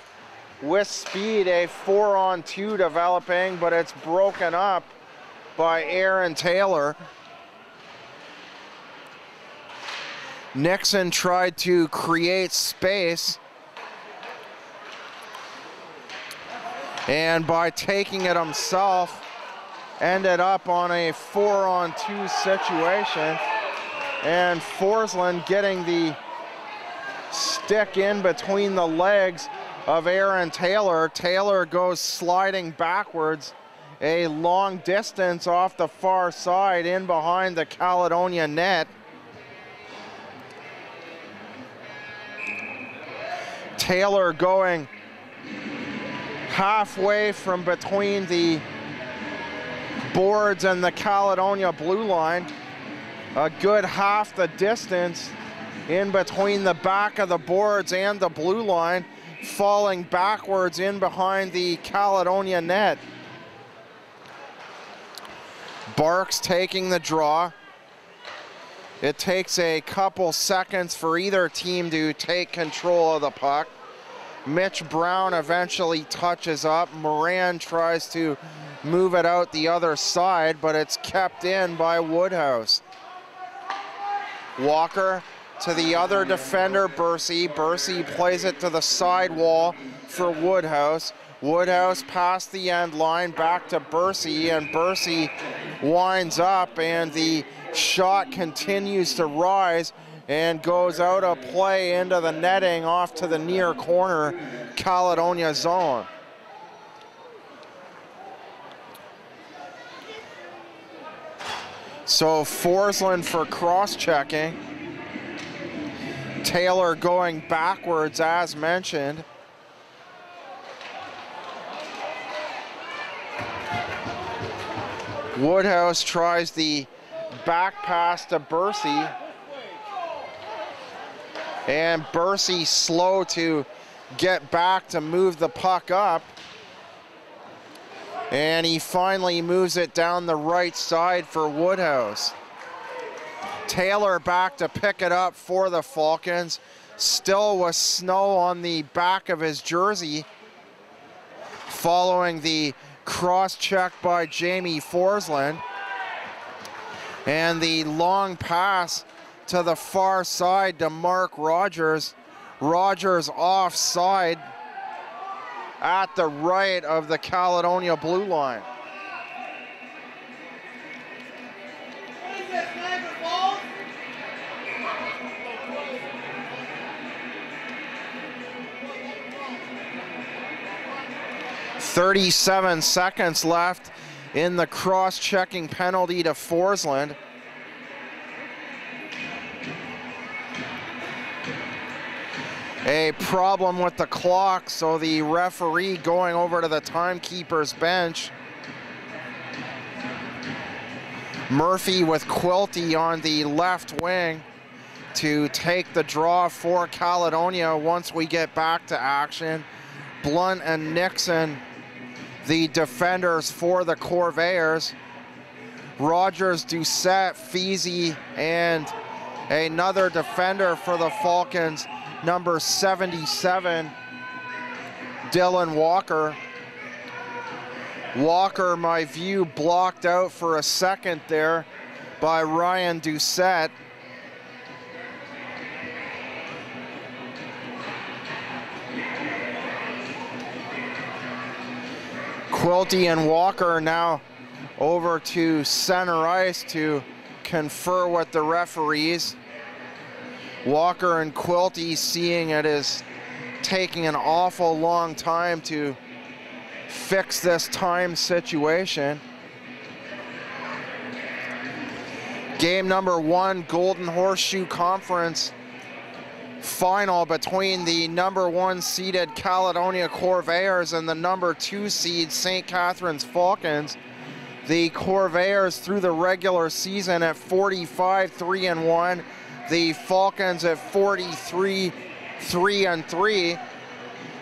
with speed. A 4-on-2 developing, but it's broken up by Aaron Taylor. Nixon tried to create space, and by taking it himself, ended up on a 4-on-2 situation. And Forsland getting the stick in between the legs of Aaron Taylor. Taylor goes sliding backwards a long distance off the far side in behind the Caledonia net. Taylor going halfway from between the boards and the Caledonia blue line. A good half the distance in between the back of the boards and the blue line, falling backwards in behind the Caledonia net. Barks taking the draw. It takes a couple seconds for either team to take control of the puck. Mitch Brown eventually touches up. Moran tries to move it out the other side, but it's kept in by Woodhouse. Walker to the other defender, Bursey. Bursey plays it to the side wall for Woodhouse. Woodhouse past the end line, back to Bursey, and Bursey winds up, and the shot continues to rise and goes out of play into the netting off to the near corner Caledonia zone. So Forsland for cross-checking. Taylor going backwards as mentioned. Woodhouse tries the back pass to Bursey. And Bursey slow to get back to move the puck up. And he finally moves it down the right side for Woodhouse. Taylor back to pick it up for the Falcons. Still with snow on the back of his jersey. Following the cross check by Jamie Forsland. And the long pass to the far side to Mark Rogers. Rogers offside at the right of the Caledonia blue line. .37 seconds left in the cross-checking penalty to Forsland. A problem with the clock, so the referee going over to the timekeeper's bench. Murphy with Quilty on the left wing to take the draw for Caledonia once we get back to action. Blunt and Nixon, the defenders for the Corvairs. Rogers, Doucette, Feasy, and another defender for the Falcons, number 77, Dylan Walker. Walker, my view blocked out for a second there by Ryan Doucette. Quilty and Walker now over to center ice to confer with the referees. Walker and Quilty seeing it is taking an awful long time to fix this time situation. Game number 1, Golden Horseshoe Conference final between the number 1 seeded Caledonia Corvairs and the number 2 seed St. Catharines Falcons. The Corvairs through the regular season at 45-3-1. The Falcons at 43-3-3.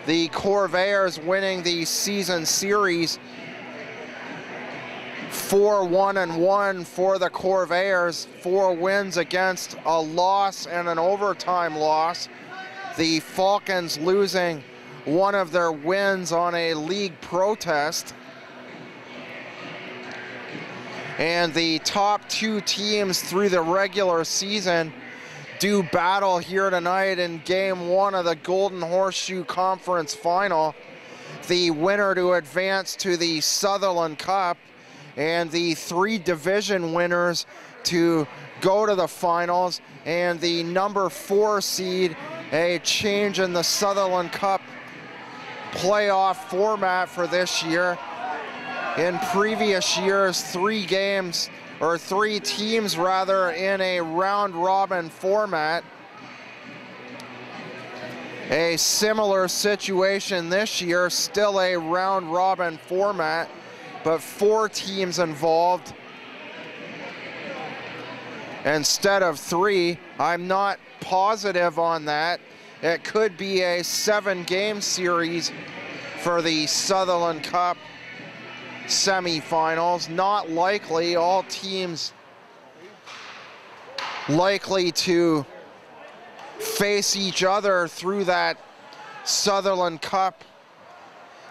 The Corvairs winning the season series 4-1-1 for the Corvairs. 4 wins against a loss and an overtime loss. The Falcons losing one of their wins on a league protest. And the top 2 teams through the regular season do battle here tonight in game 1 of the Golden Horseshoe Conference final. The winner to advance to the Sutherland Cup, and the 3 division winners to go to the finals, and the number 4 seed, a change in the Sutherland Cup playoff format for this year. In previous years, 3 teams rather, in a round robin format. A similar situation this year, still a round robin format, but 4 teams involved instead of 3. I'm not positive on that. It could be a 7-game series for the Sutherland Cup semifinals. Not likely. All teams likely to face each other through that Sutherland Cup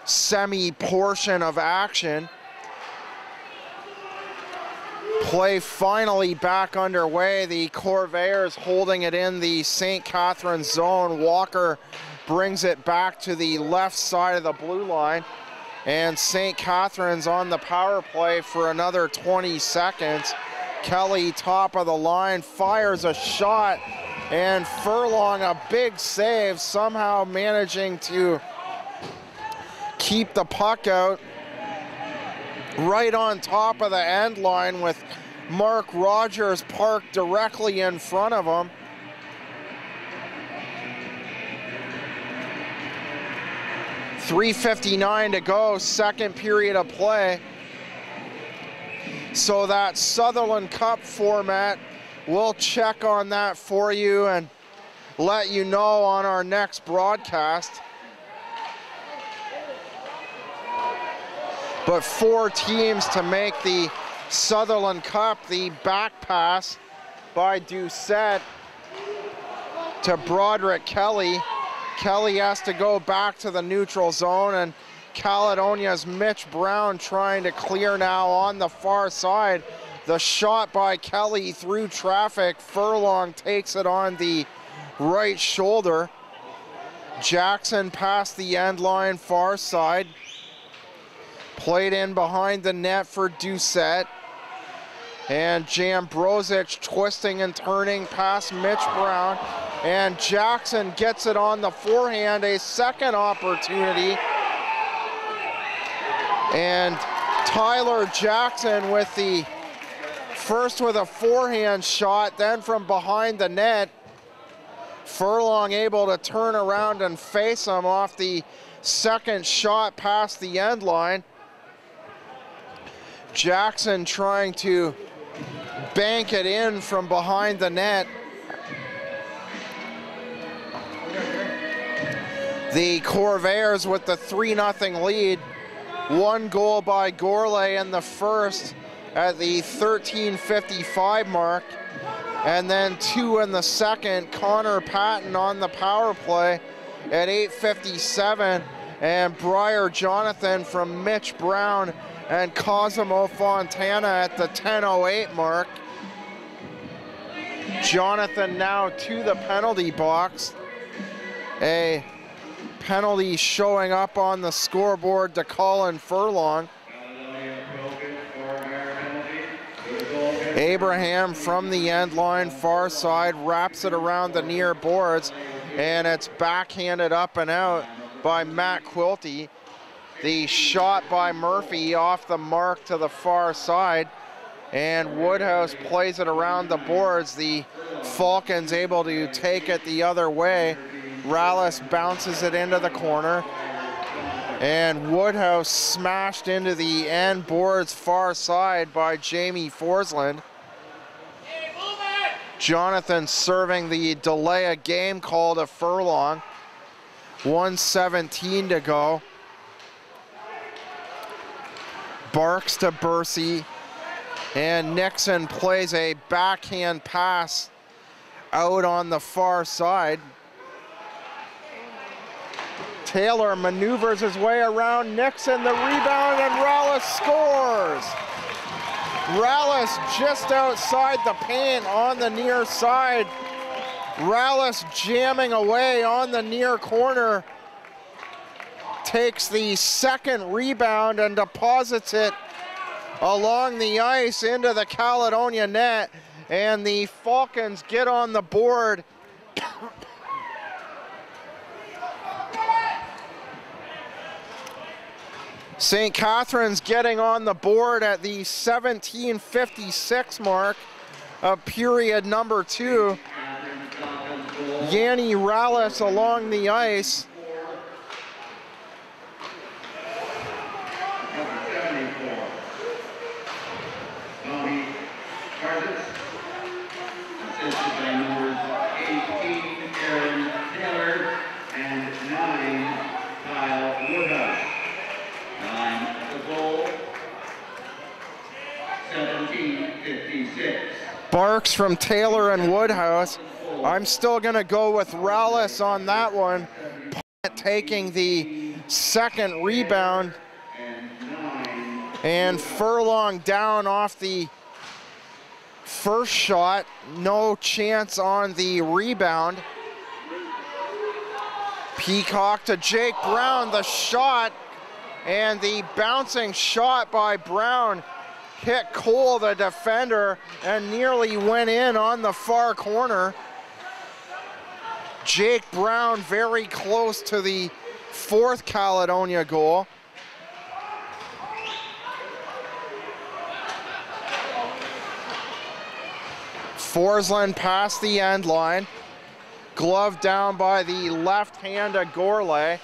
semi portion of action. Play finally back underway. The Corvairs holding it in the St. Catharines zone. Walker brings it back to the left side of the blue line. And St. Catharines on the power play for another 20 seconds. Kelly, top of the line, fires a shot, and Furlong, a big save, somehow managing to keep the puck out right on top of the end line with Mark Rogers parked directly in front of him. .3:59 to go, second period of play. So that Sutherland Cup format, we'll check on that for you and let you know on our next broadcast. But 4 teams to make the Sutherland Cup. The back pass by Doucette to Broderick Kelly. Kelly has to go back to the neutral zone, and Caledonia's Mitch Brown trying to clear now on the far side. The shot by Kelly through traffic. Furlong takes it on the right shoulder. Jackson past the end line, far side. Played in behind the net for Doucette. And Jambrosic twisting and turning past Mitch Brown. And Jackson gets it on the forehand, a second opportunity. And Tyler Jackson with the first with a forehand shot, then from behind the net. Furlong able to turn around and face him off the second shot past the end line. Jackson trying to bank it in from behind the net. The Corvairs with the 3-0 lead. 1 goal by Gourlay in the first at the 13:55 mark. And then 2 in the second. Connor Patton on the power play at 8:57. And Briar Jonathan from Mitch Brown and Cosimo Fontana at the 10:08 mark. Jonathan now to the penalty box. A penalty showing up on the scoreboard to Colin Furlong. Abraham from the end line, far side, wraps it around the near boards, and it's backhanded up and out by Matt Quilty. The shot by Murphy off the mark to the far side, and Woodhouse plays it around the boards. The Falcons able to take it the other way. Rallis bounces it into the corner, and Woodhouse smashed into the end boards far side by Jamie Forsland. Jonathan serving the delay of game call to Furlong. 1:17 to go. Barks to Bursey, and Nixon plays a backhand pass out on the far side. Taylor maneuvers his way around Nixon, the rebound, and Rallis scores. Rallis just outside the paint on the near side. Rallis jamming away on the near corner. Takes the second rebound and deposits it along the ice into the Caledonia net, and the Falcons get on the board. St. Catharines getting on the board at the 17:56 mark of period number 2. Yanni Rallis along the ice. Barks from Taylor and Woodhouse. I'm still going to go with Rallis on that one, taking the second rebound, and Furlong down off the first shot. No chance on the rebound. Peacock to Jake Brown, the shot, and the bouncing shot by Brown hit Cole, the defender, and nearly went in on the far corner. Jake Brown very close to the 4th Caledonia goal. Forsland past the end line. Glove down by the left hand of Gourlay.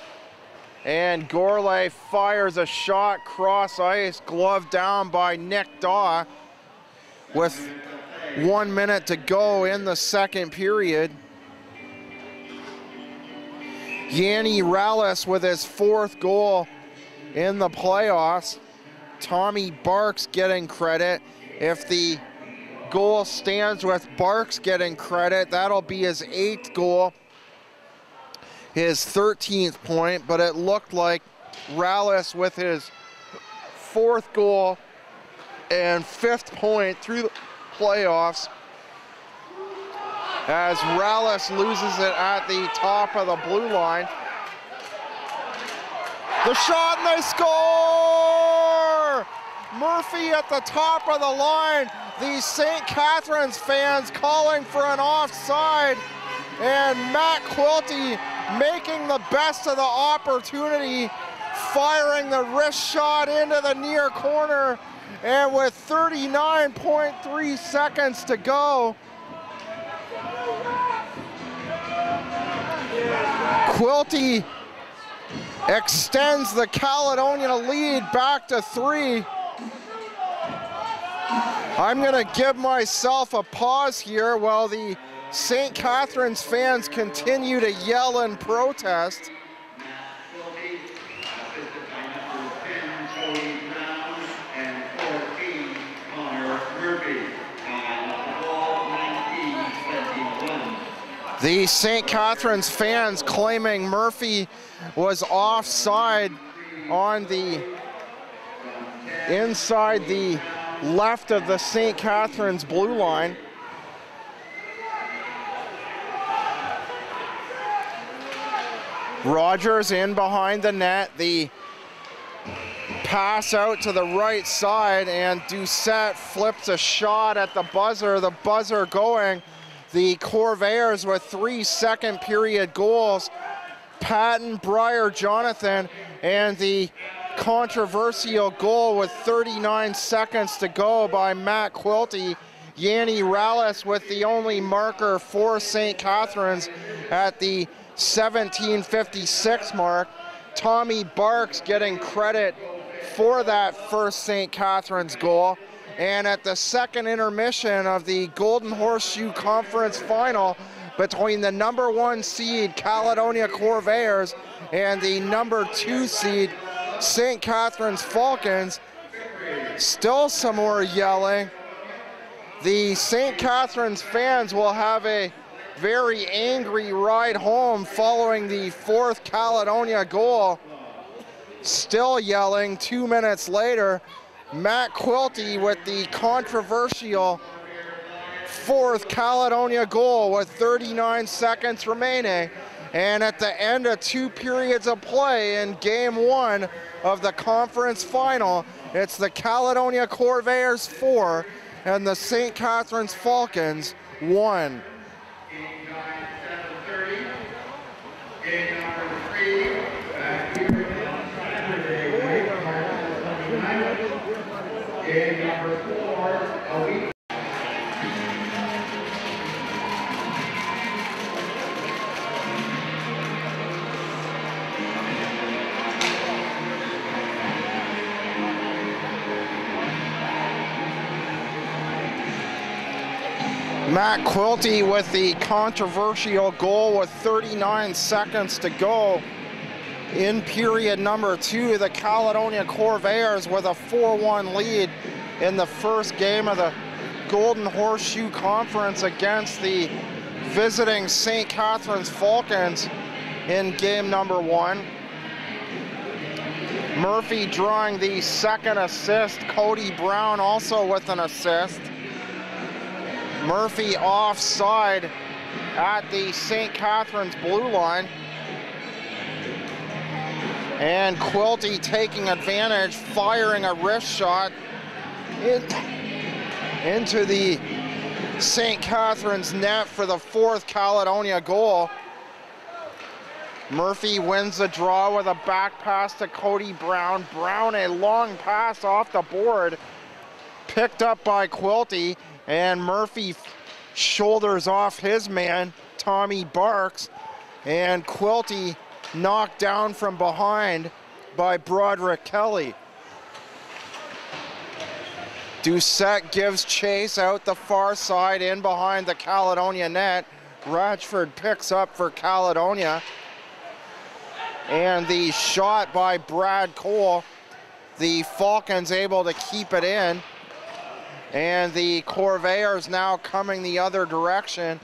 And Gourlay fires a shot cross ice, glove down by Nick Daw with 1 minute to go in the second period. Yanni Rallis with his 4th goal in the playoffs. Tommy Barks getting credit. If the goal stands with Barks getting credit, that'll be his 8th goal. His 13th point, but it looked like Rallis with his 4th goal and 5th point through the playoffs, as Rallis loses it at the top of the blue line. The shot, and they score! Murphy at the top of the line. The St. Catharines fans calling for an offside, and Matt Quilty making the best of the opportunity, firing the wrist shot into the near corner, and with 39.3 seconds to go, Quilty extends the Caledonia lead back to 3. I'm gonna give myself a pause here while the St. Catharines fans continue to yell and protest. The St. Catharines fans claiming Murphy was offside on the inside the left of the St. Catharines blue line. Rogers in behind the net, the pass out to the right side, and Doucette flips a shot at the buzzer going. The Corvairs with 3 second period goals. Patton, Breyer, Jonathan, and the controversial goal with 39 seconds to go by Matt Quilty. Yanni Rallis with the only marker for St. Catharines at the 17:56 mark. Tommy Barks getting credit for that first St. Catharines goal. And at the second intermission of the Golden Horseshoe Conference Final between the #1 seed Caledonia Corvairs and the #2 seed St. Catharines Falcons, still some more yelling. The St. Catharines fans will have a very angry ride home following the 4th Caledonia goal. Still yelling 2 minutes later. Matt Quilty with the controversial 4th Caledonia goal with 39 seconds remaining. And at the end of 2 periods of play in game 1 of the conference final, it's the Caledonia Corvairs 4 and the St. Catharines Falcons 1. Game number 3, back here. Game number 4, a week. Matt Quilty with the controversial goal with 39 seconds to go. In period number 2, the Caledonia Corvairs with a 4-1 lead in the first game of the Golden Horseshoe Conference against the visiting St. Catharines Falcons in game number 1. Murphy drawing the second assist. Cody Brown also with an assist. Murphy offside at the St. Catharines blue line. And Quilty taking advantage, firing a wrist shot into the St. Catharines net for the 4th Caledonia goal. Murphy wins the draw with a back pass to Cody Brown. Brown, a long pass off the board, picked up by Quilty. And Murphy shoulders off his man, Tommy Barks, and Quilty knocked down from behind by Broderick Kelly. Doucette gives chase out the far side in behind the Caledonia net. Ratchford picks up for Caledonia. And the shot by Brad Cole. The Falcons able to keep it in. And the Corvairs now coming the other direction.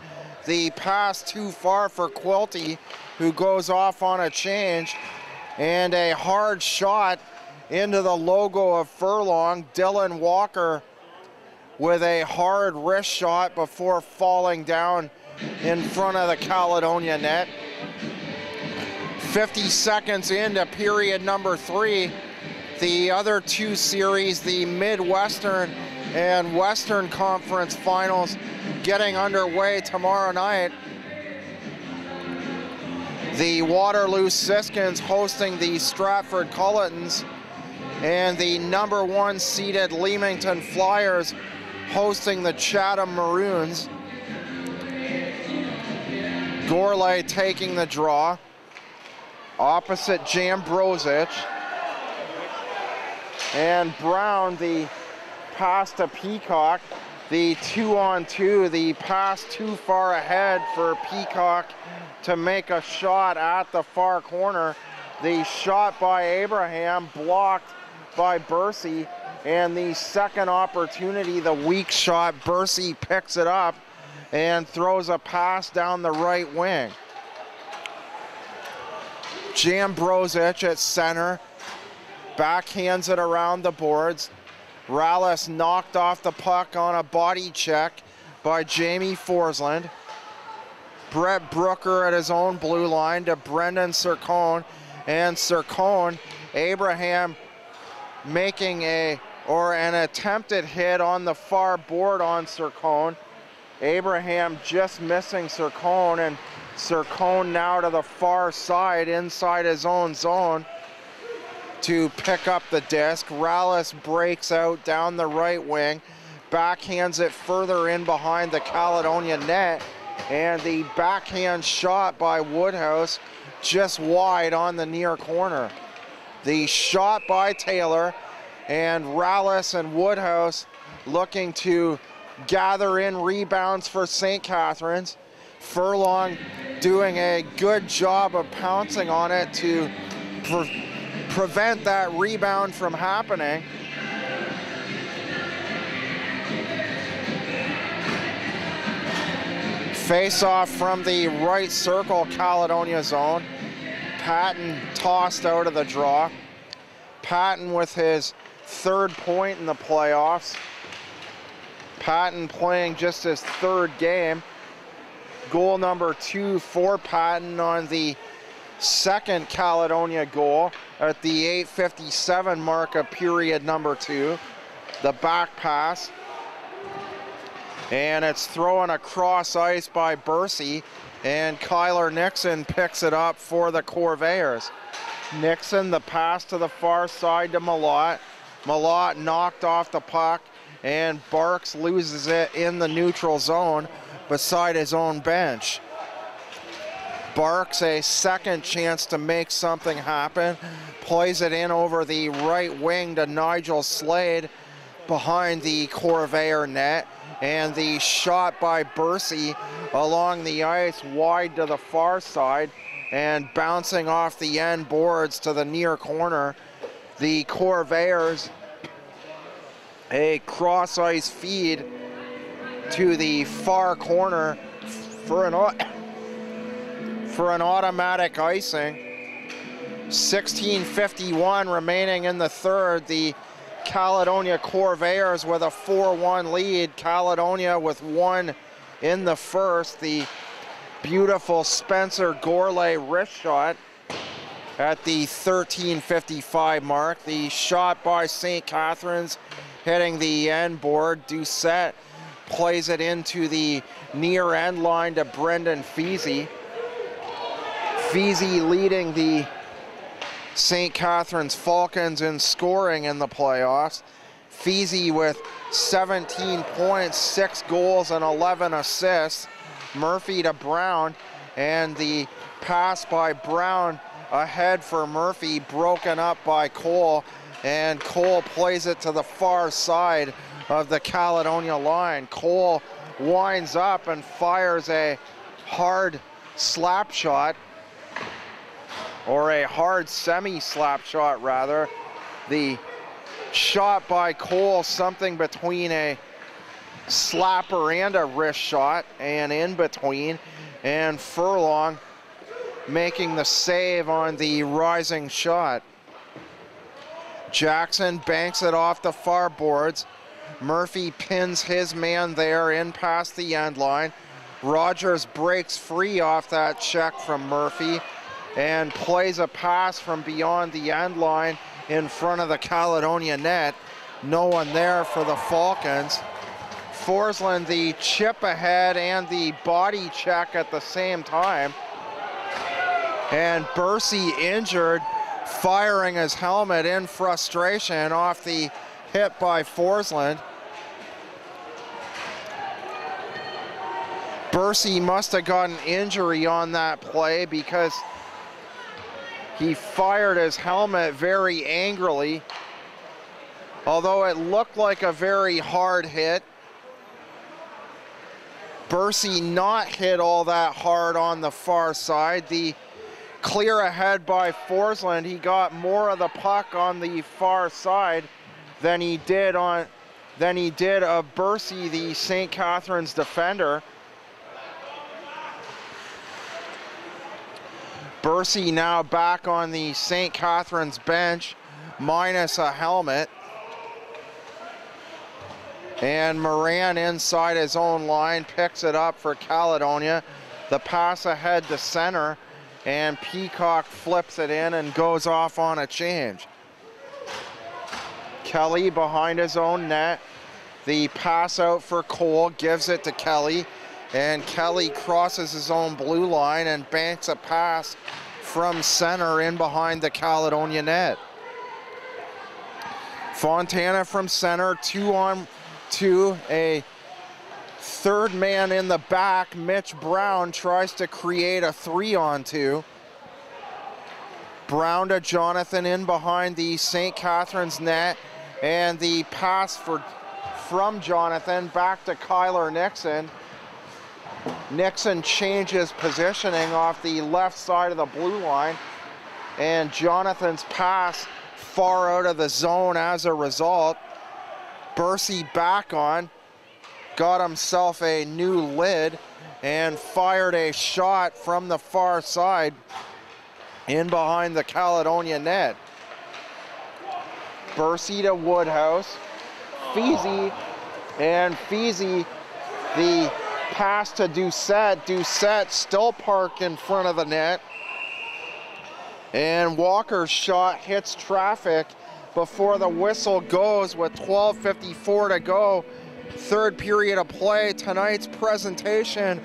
The pass too far for Quilty, who goes off on a change. And a hard shot into the logo of Furlong. Dylan Walker with a hard wrist shot before falling down in front of the Caledonia net. 50 seconds into period number 3. The other 2 series, the Midwestern and Western Conference Finals, getting underway tomorrow night. The Waterloo Siskins hosting the Stratford Culletons, and the #1 seeded Leamington Flyers hosting the Chatham Maroons. Gourlay taking the draw, opposite Jambrosic. And Brown, the pass to Peacock, the 2-on-2, the pass too far ahead for Peacock to make a shot at the far corner. The shot by Abraham blocked by Bursey, and the second opportunity, the weak shot, Bursey picks it up and throws a pass down the right wing. Jambrosic at center. backhands it around the boards. Rallis knocked off the puck on a body check by Jamie Forsland. Brett Brooker at his own blue line to Brendan Sircone, and Sircone, Abraham making an attempted hit on the far board on Sircone. Abraham just missing Sircone, and Sircone now to the far side inside his own zone to pick up the disc. Rallis breaks out down the right wing, backhands it further in behind the Caledonia net, and the backhand shot by Woodhouse just wide on the near corner. The shot by Taylor, and Rallis and Woodhouse looking to gather in rebounds for St. Catharines. Furlong doing a good job of pouncing on it to prevent that rebound from happening. Face off from the right circle Caledonia zone. Patton tossed out of the draw. Patton with his 3rd point in the playoffs. Patton playing just his 3rd game. Goal number 2 for Patton on the 2nd Caledonia goal at the 8:57 mark of period number 2. The back pass. And it's thrown across ice by Bursey, and Kyler Nixon picks it up for the Corvairs. Nixon, the pass to the far side to Malott. Malott knocked off the puck, and Barks loses it in the neutral zone beside his own bench. Barks, a second chance to make something happen, plays it in over the right wing to Nigel Slade behind the Corvair net, and the shot by Bursey along the ice wide to the far side and bouncing off the end boards to the near corner. The Corvairs, a cross ice feed to the far corner for an automatic icing. 16:51 remaining in the 3rd. The Caledonia Corvairs with a 4-1 lead. Caledonia with 1 in the 1st. The beautiful Spencer Gourlay wrist shot at the 13:55 mark. The shot by St. Catharines hitting the end board. Doucette plays it into the near end line to Brendan Feasy. Feasy leading the St. Catharines Falcons in scoring in the playoffs. Feasy with 17 points, 6 goals, and 11 assists. Murphy to Brown, and the pass by Brown ahead for Murphy, broken up by Cole, and Cole plays it to the far side of the Caledonia line. Cole winds up and fires a hard slap shot, or a hard semi-slap shot rather. The shot by Cole, something between a slapper and a wrist shot, and in between, and Furlong making the save on the rising shot. Jackson banks it off the far boards. Murphy pins his man there in past the end line. Rogers breaks free off that check from Murphy and plays a pass from beyond the end line in front of the Caledonia net. No one there for the Falcons. Forsland, the chip ahead and the body check at the same time. And Bursey injured, firing his helmet in frustration off the hit by Forsland. Bursey must have got an injury on that play because he fired his helmet very angrily, although it looked like a very hard hit. Bursey not hit all that hard on the far side. The clear ahead by Forsland, he got more of the puck on the far side than he did of Bursey, the St. Catharines defender. Bursey now back on the St. Catharines bench minus a helmet. And Moran inside his own line picks it up for Caledonia. The pass ahead to center, and Peacock flips it in and goes off on a change. Kelly behind his own net. The pass out for Cole, gives it to Kelly, and Kelly crosses his own blue line and banks a pass from center in behind the Caledonia net. Fontana from center, 2-on-2, a third man in the back. Mitch Brown tries to create a 3-on-2. Brown to Jonathan in behind the St. Catharines net, and the pass from Jonathan back to Kyler Nixon. Nixon changes positioning off the left side of the blue line, and Jonathan's pass far out of the zone as a result. Bursey back on, got himself a new lid, and fired a shot from the far side in behind the Caledonia net. Bursey to Woodhouse, Feezy, and Feezy, the pass to Doucette. Doucette still parked in front of the net, and Walker's shot hits traffic before the whistle goes with 12:54 to go. Third period of play, tonight's presentation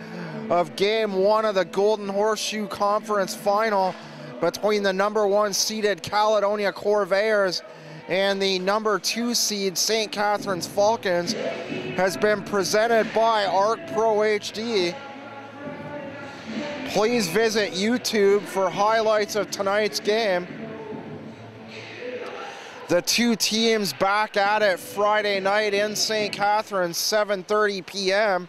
of Game 1 of the Golden Horseshoe Conference Final between the #1 seeded Caledonia Corvairs and the #2 seed St. Catharines Falcons has been presented by ARC Pro HD. Please visit YouTube for highlights of tonight's game. The two teams back at it Friday night in St. Catharines, 7:30 p.m.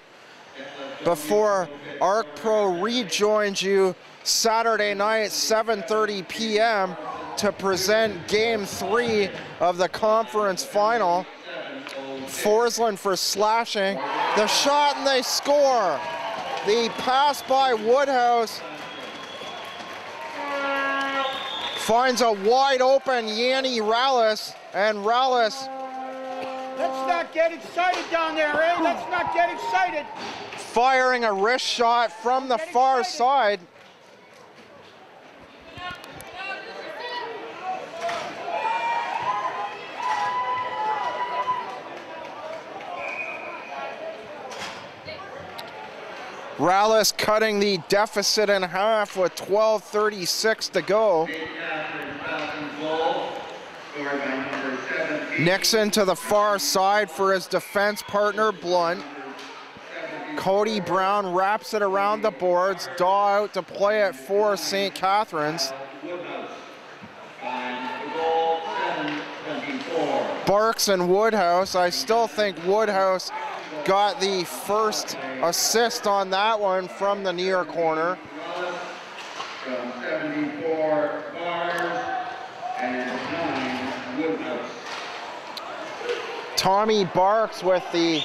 before ARC Pro rejoins you Saturday night, 7:30 p.m. to present Game 3 of the conference final. Forsland for slashing. The shot, and they score. The pass by Woodhouse finds a wide open Yanni Rallis, and Rallis. Let's not get excited down there, eh? Let's not get excited. Firing a wrist shot from the far side. Rallis cutting the deficit in half with 12:36 to go. Nixon to the far side for his defense partner, Blunt. Cody Brown wraps it around the boards. Daw out to play it for St. Catharines. Barks and Woodhouse. I still think Woodhouse got the first assist on that one from the near corner. From 74 Bars and 9 Woodhouse. Tommy Barks with the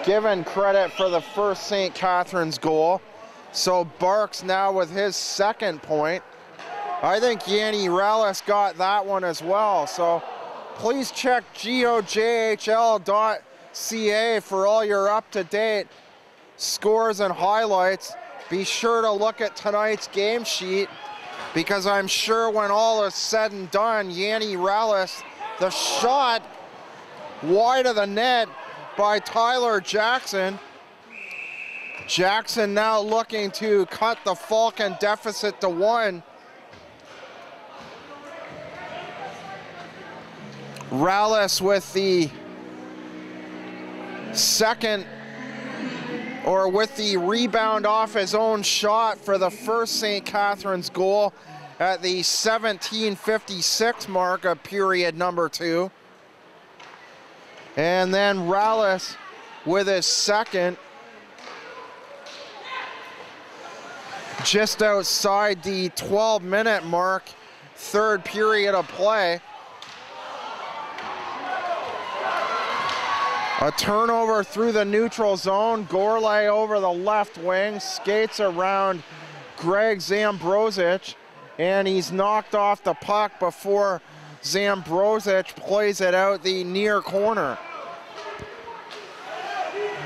given credit for the first St. Catharines goal. So Barks now with his second point. I think Yanni Rallis got that one as well. So please check GOJHL.ca for all your up-to-date scores and highlights. Be sure to look at tonight's game sheet, because I'm sure when all is said and done, Yanni Rallis, the shot wide of the net by Tyler Jackson. Jackson now looking to cut the Falcon deficit to 1. Rallis with the second, or with the rebound off his own shot for the first St. Catharines goal at the 17:56 mark of period #2. And then Rallis with his second just outside the 12-minute mark, third period of play. A turnover through the neutral zone. Gourlay over the left wing, skates around Greg Zambrosic, and he's knocked off the puck before Zambrosic plays it out the near corner.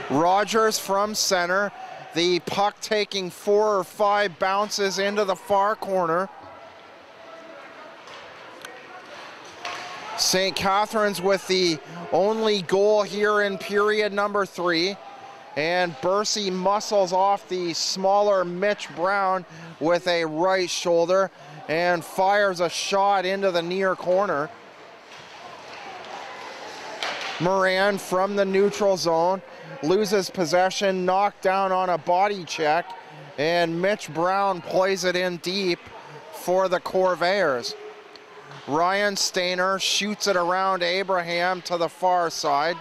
Rogers from center. The puck taking 4 or 5 bounces into the far corner. St. Catharines with the only goal here in period number 3. And Bursey muscles off the smaller Mitch Brown with a right shoulder and fires a shot into the near corner. Moran from the neutral zone loses possession, knocked down on a body check, and Mitch Brown plays it in deep for the Corvairs. Ryan Stainer shoots it around Abraham to the far side.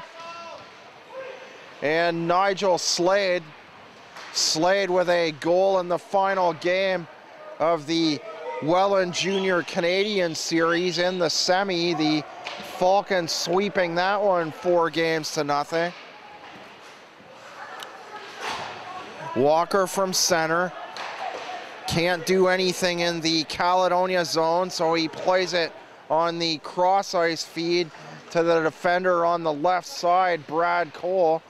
And Nigel Slade with a goal in the final game of the Welland Junior Canadian Series in the semi. The Falcons sweeping that one 4-0. Walker from center. Can't do anything in the Caledonia zone, so he plays it on the cross ice feed to the defender on the left side, Brad Cole.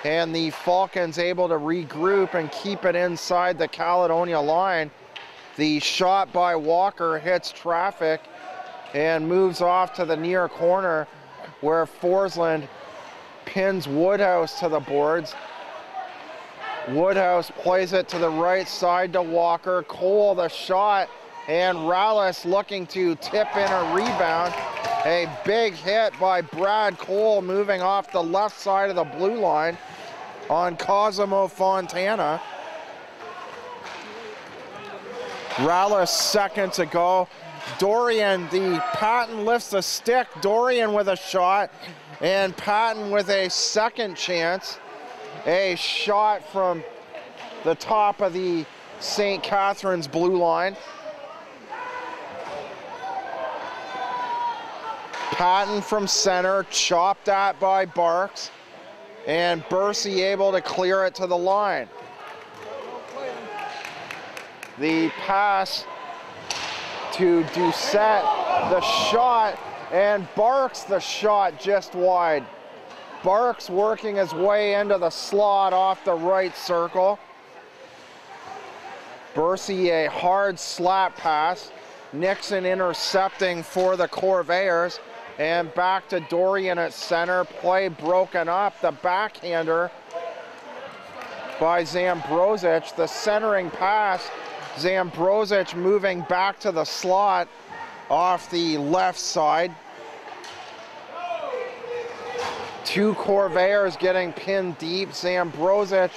And the Falcons able to regroup and keep it inside the Caledonia line. The shot by Walker hits traffic and moves off to the near corner where Forsland pins Woodhouse to the boards. Woodhouse plays it to the right side to Walker. Cole the shot, and Rallis looking to tip in a rebound. A big hit by Brad Cole moving off the left side of the blue line on Cosimo Fontana. Rallis seconds ago. Dorian, the Patton lifts the stick. Dorian with a shot, and Patton with a second chance. A shot from the top of the St. Catharines blue line. Patton from center, chopped at by Barks, and Bursey able to clear it to the line. The pass to Doucette, the shot, and Barks the shot just wide. Barks working his way into the slot off the right circle. Bursey a hard slap pass. Nixon intercepting for the Corvairs. And back to Dorian at center. Play broken up. The backhander by Zambrosic. The centering pass. Zambrosic moving back to the slot off the left side. 2 Corvairs getting pinned deep. Zambrosic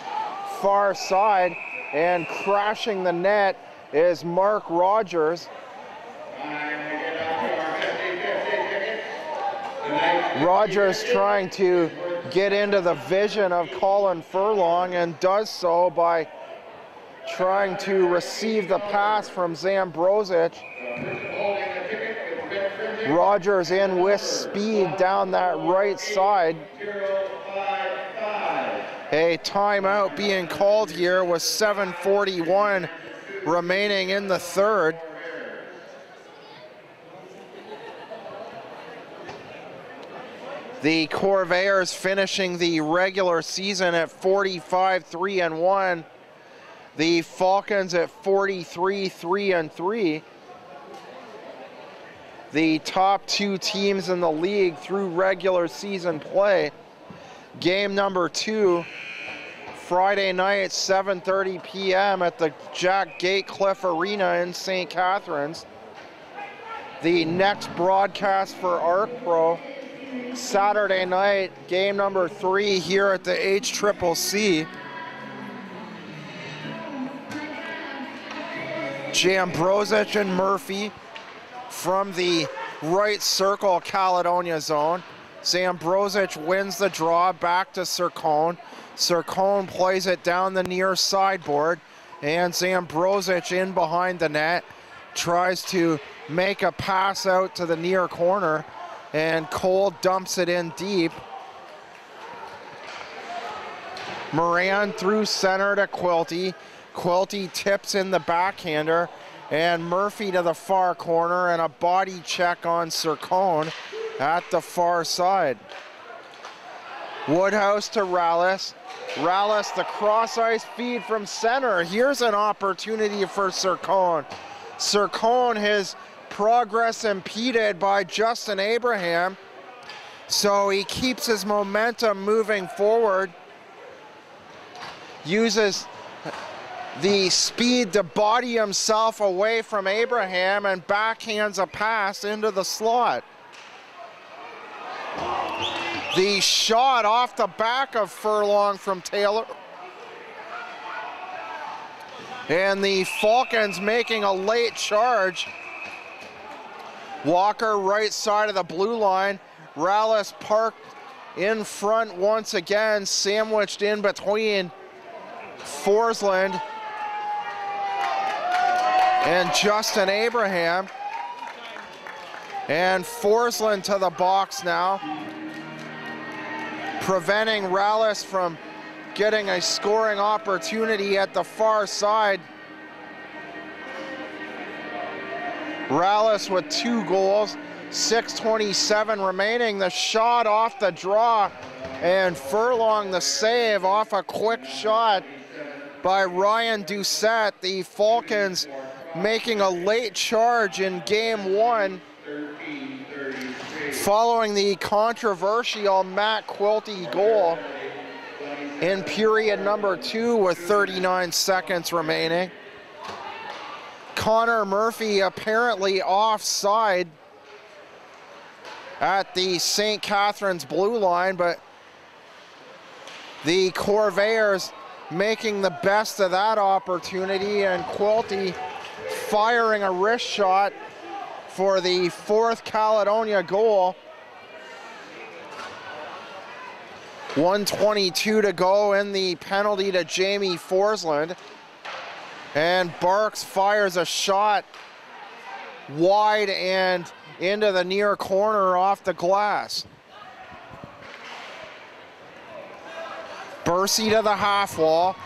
far side, and crashing the net is Mark Rogers. Rogers trying to get into the vision of Colin Furlong, and does so by trying to receive the pass from Zambrosic. Rogers in with speed down that right side. A timeout being called here with 7:41 remaining in the third. The Corvairs finishing the regular season at 45-3-1. The Falcons at 43-3-3. The top 2 teams in the league through regular season play. Game number 2, Friday night, 7:30 p.m. at the Jack Gatecliff Arena in St. Catharines. The next broadcast for ArcPro, Saturday night, game number 3 here at the HCCC. Zambrosic and Murphy from the right circle Caledonia zone. Zambrosic wins the draw back to Sircone. Sircone plays it down the near sideboard, and Zambrosic in behind the net tries to make a pass out to the near corner, and Cole dumps it in deep. Moran through center to Quilty. Quilty tips in the backhander, And Murphy to the far corner, and a body check on Sircone at the far side. Woodhouse to Rallis. Rallis, the cross ice feed from center. Here's an opportunity for Sircone. Sircone, his progress impeded by Justin Abraham, so he keeps his momentum moving forward. Uses the speed to body himself away from Abraham and backhands a pass into the slot. The shot off the back of Furlong from Taylor. And the Falcons making a late charge. Walker right side of the blue line. Rallis parked in front once again, sandwiched in between Forsland and Justin Abraham. And Forsland to the box now, preventing Rallis from getting a scoring opportunity at the far side. Rallis with 2 goals, 6:27 remaining. The shot off the draw, and Furlong the save off a quick shot by Ryan Doucette. The Falcons making a late charge in game 1 following the controversial Matt Quilty goal in period number 2 with 39 seconds remaining. Connor Murphy apparently offside at the St. Catharines blue line, but the Corvairs making the best of that opportunity, and Quilty firing a wrist shot for the 4th Caledonia goal. 1:22 to go in the penalty to Jamie Forsland. And Barks fires a shot wide and into the near corner off the glass. Bursey to the half wall.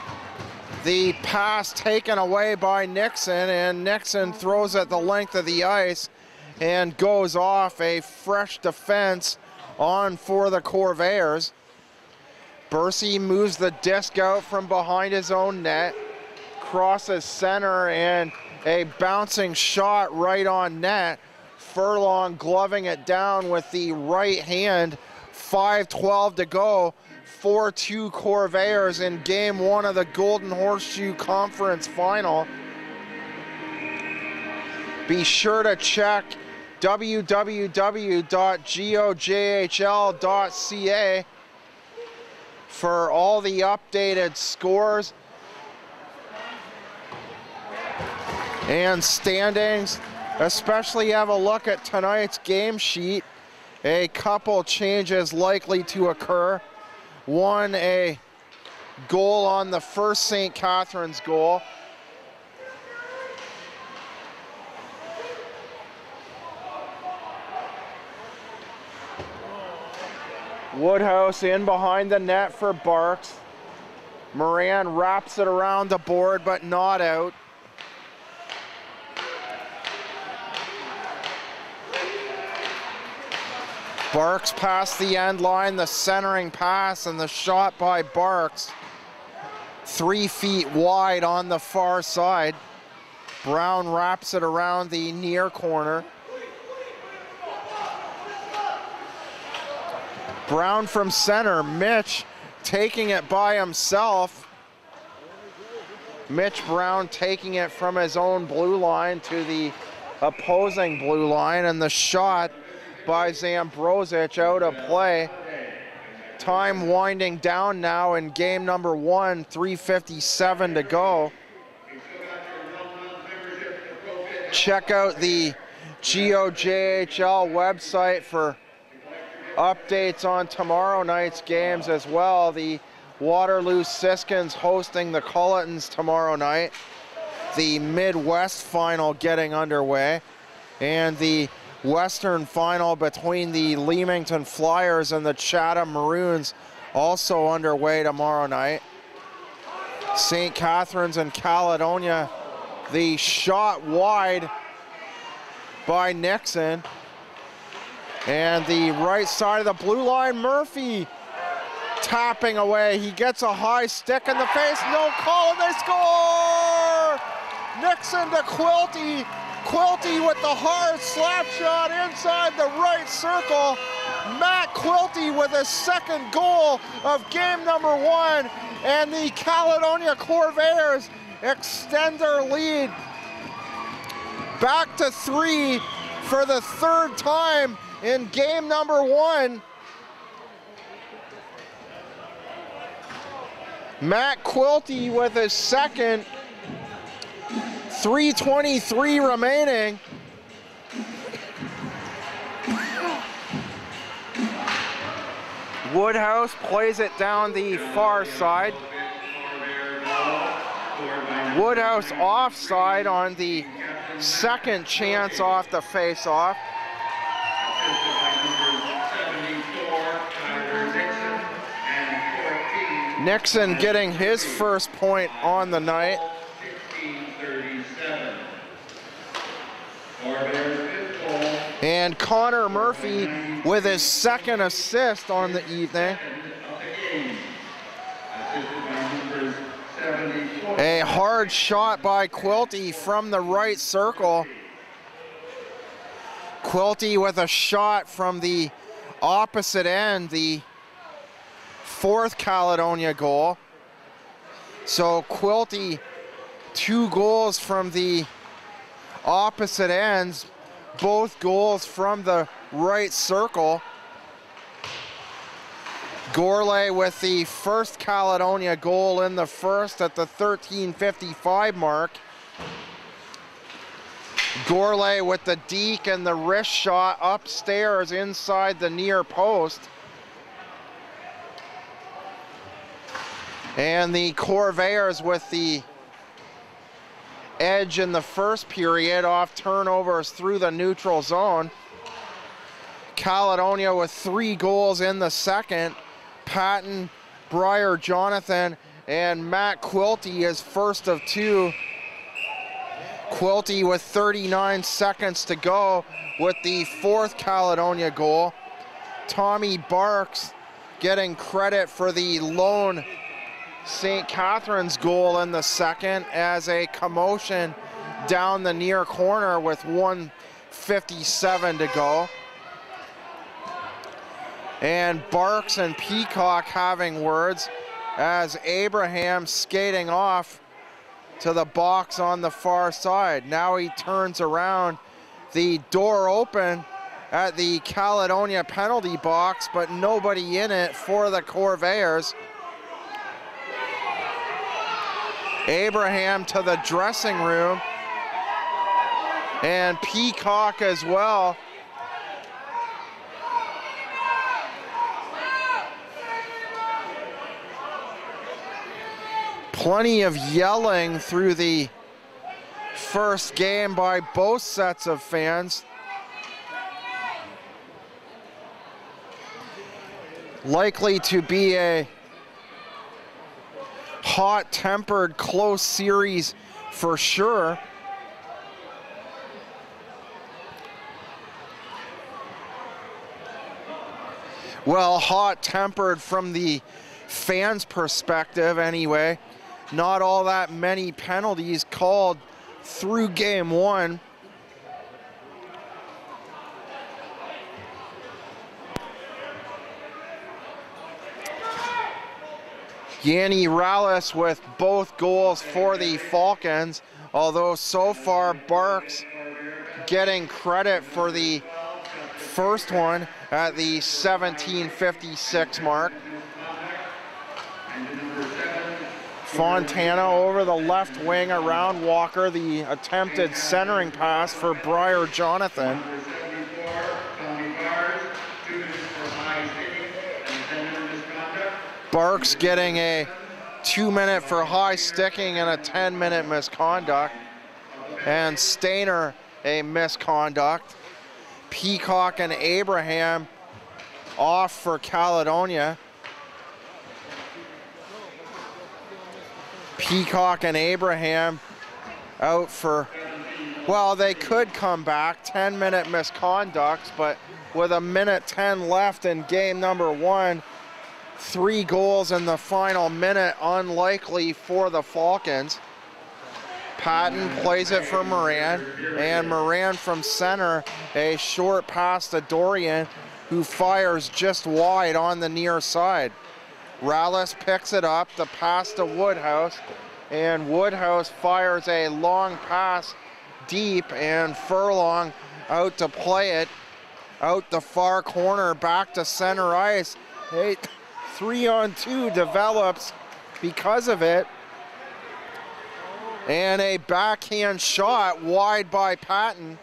The pass taken away by Nixon, and Nixon throws it the length of the ice and goes off. A fresh defense on for the Corvairs. Bursey moves the disc out from behind his own net, crosses center, and a bouncing shot right on net. Furlong gloving it down with the right hand. 5:12 to go. 4-2 Corvairs in game 1 of the Golden Horseshoe Conference Final. Be sure to check www.gojhl.ca for all the updated scores and standings. Especially have a look at tonight's game sheet. A couple changes likely to occur. One, a goal on the first St. Catharines goal. Woodhouse in behind the net for Barks. Moran wraps it around the board, but not out. Barks past the end line, the centering pass, and the shot by Barks. 3 feet wide on the far side. Brown wraps it around the near corner. Brown from center, Mitch taking it by himself. Mitch Brown taking it from his own blue line to the opposing blue line, and the shot by Zambrosic out of play. Time winding down now in game number 1, 3:57 to go. Check out the GOJHL website for updates on tomorrow night's games as well. The Waterloo Siskins hosting the Culletons tomorrow night. The Midwest final getting underway, and the Western final between the Leamington Flyers and the Chatham Maroons also underway tomorrow night. St. Catharines and Caledonia The shot wide by Nixon. And the right side of the blue line, Murphy tapping away. He gets a high stick in the face, no call, and they score! Nixon to Quilty. Quilty with the hard slap shot inside the right circle. Matt Quilty with his second goal of game number 1, and the Caledonia Corvairs extend their lead back to 3 for the third time in game number 1. Matt Quilty with his second. 3:23 remaining. Woodhouse plays it down the far side. Woodhouse offside on the second chance off the face-off. Nixon getting his first point on the night. And Connor Murphy with his second assist on the evening. A hard shot by Quilty from the right circle. Quilty with a shot from the opposite end, the fourth Caledonia goal. So Quilty, 2 goals from the opposite ends, both goals from the right circle. Gourlay with the first Caledonia goal in the first at the 13:55 mark. Gourlay with the deke and the wrist shot upstairs inside the near post. And the Corvairs with the edge in the first period off turnovers through the neutral zone. Caledonia with 3 goals in the second. Patton, Breyer, Jonathan, and Matt Quilty is first of 2. Quilty with 39 seconds to go with the fourth Caledonia goal. Tommy Barks getting credit for the lone St. Catharines goal in the second as a commotion down the near corner with 1:57 to go. And Barks and Peacock having words as Abraham skating off to the box on the far side. Now he turns around, the door open at the Caledonia penalty box, but nobody in it for the Corvairs. Abraham to the dressing room, and Peacock as well. Plenty of yelling through the first game by both sets of fans. Likely to be a hot-tempered, close series for sure. Well, hot-tempered from the fans' perspective anyway. Not all that many penalties called through game 1. Yanni Rallis with both goals for the Falcons, although so far Barks getting credit for the first one at the 17:56 mark. Fontana over the left wing around Walker, the attempted centering pass for Breyer Jonathan. Barks getting a 2-minute for high sticking and a 10-minute misconduct. And Stainer a misconduct. Peacock and Abraham off for Caledonia. Peacock and Abraham out for, well, they could come back, 10-minute misconducts, but with 1:10 left in game number 1, 3 goals in the final minute, unlikely for the Falcons. Patton plays it for Moran, and Moran from center, a short pass to Dorian, who fires just wide on the near side. Rallis picks it up, the pass to Woodhouse, and Woodhouse fires a long pass deep, and Furlong out to play it, out the far corner, back to center ice. 3-on-2 develops because of it. And a backhand shot wide by Patton.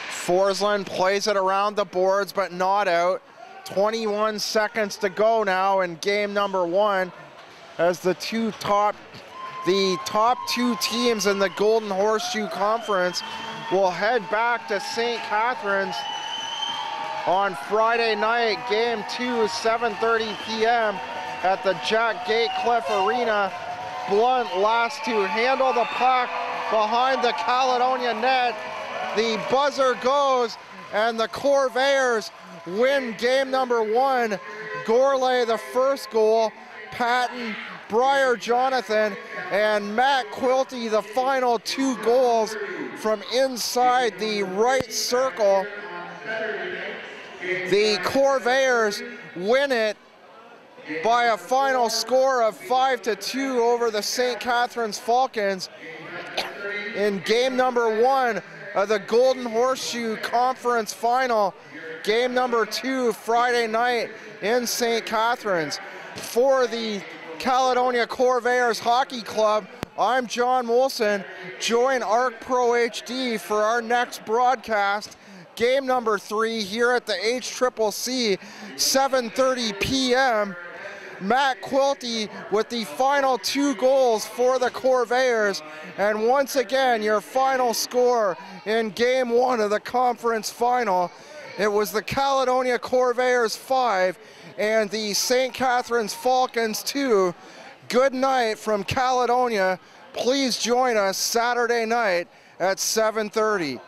Forsland plays it around the boards, but not out. 21 seconds to go now in game number 1 as the top 2 teams in the Golden Horseshoe Conference will head back to St. Catharines on Friday night. Game 2, 7:30 p.m. at the Jack Gatecliff Arena. Blunt last to handle the puck behind the Caledonia net. The buzzer goes, and the Corvairs win game number 1. Gourlay the first goal, Patton, Breyer Jonathan, and Matt Quilty the final 2 goals from inside the right circle. The Corvairs win it by a final score of 5-2 over the St. Catharines Falcons in game number 1 of the Golden Horseshoe Conference Final. Game number 2 Friday night in St. Catharines. For the Caledonia Corvairs Hockey Club, I'm John Molson. Join ARC Pro HD for our next broadcast. Game number 3 here at the HCCC, 7:30 p.m. Matt Quilty with the final 2 goals for the Corvairs. And once again, your final score in game 1 of the conference final. It was the Caledonia Corvairs 5 and the St. Catharines Falcons 2. Good night from Caledonia. Please join us Saturday night at 7:30.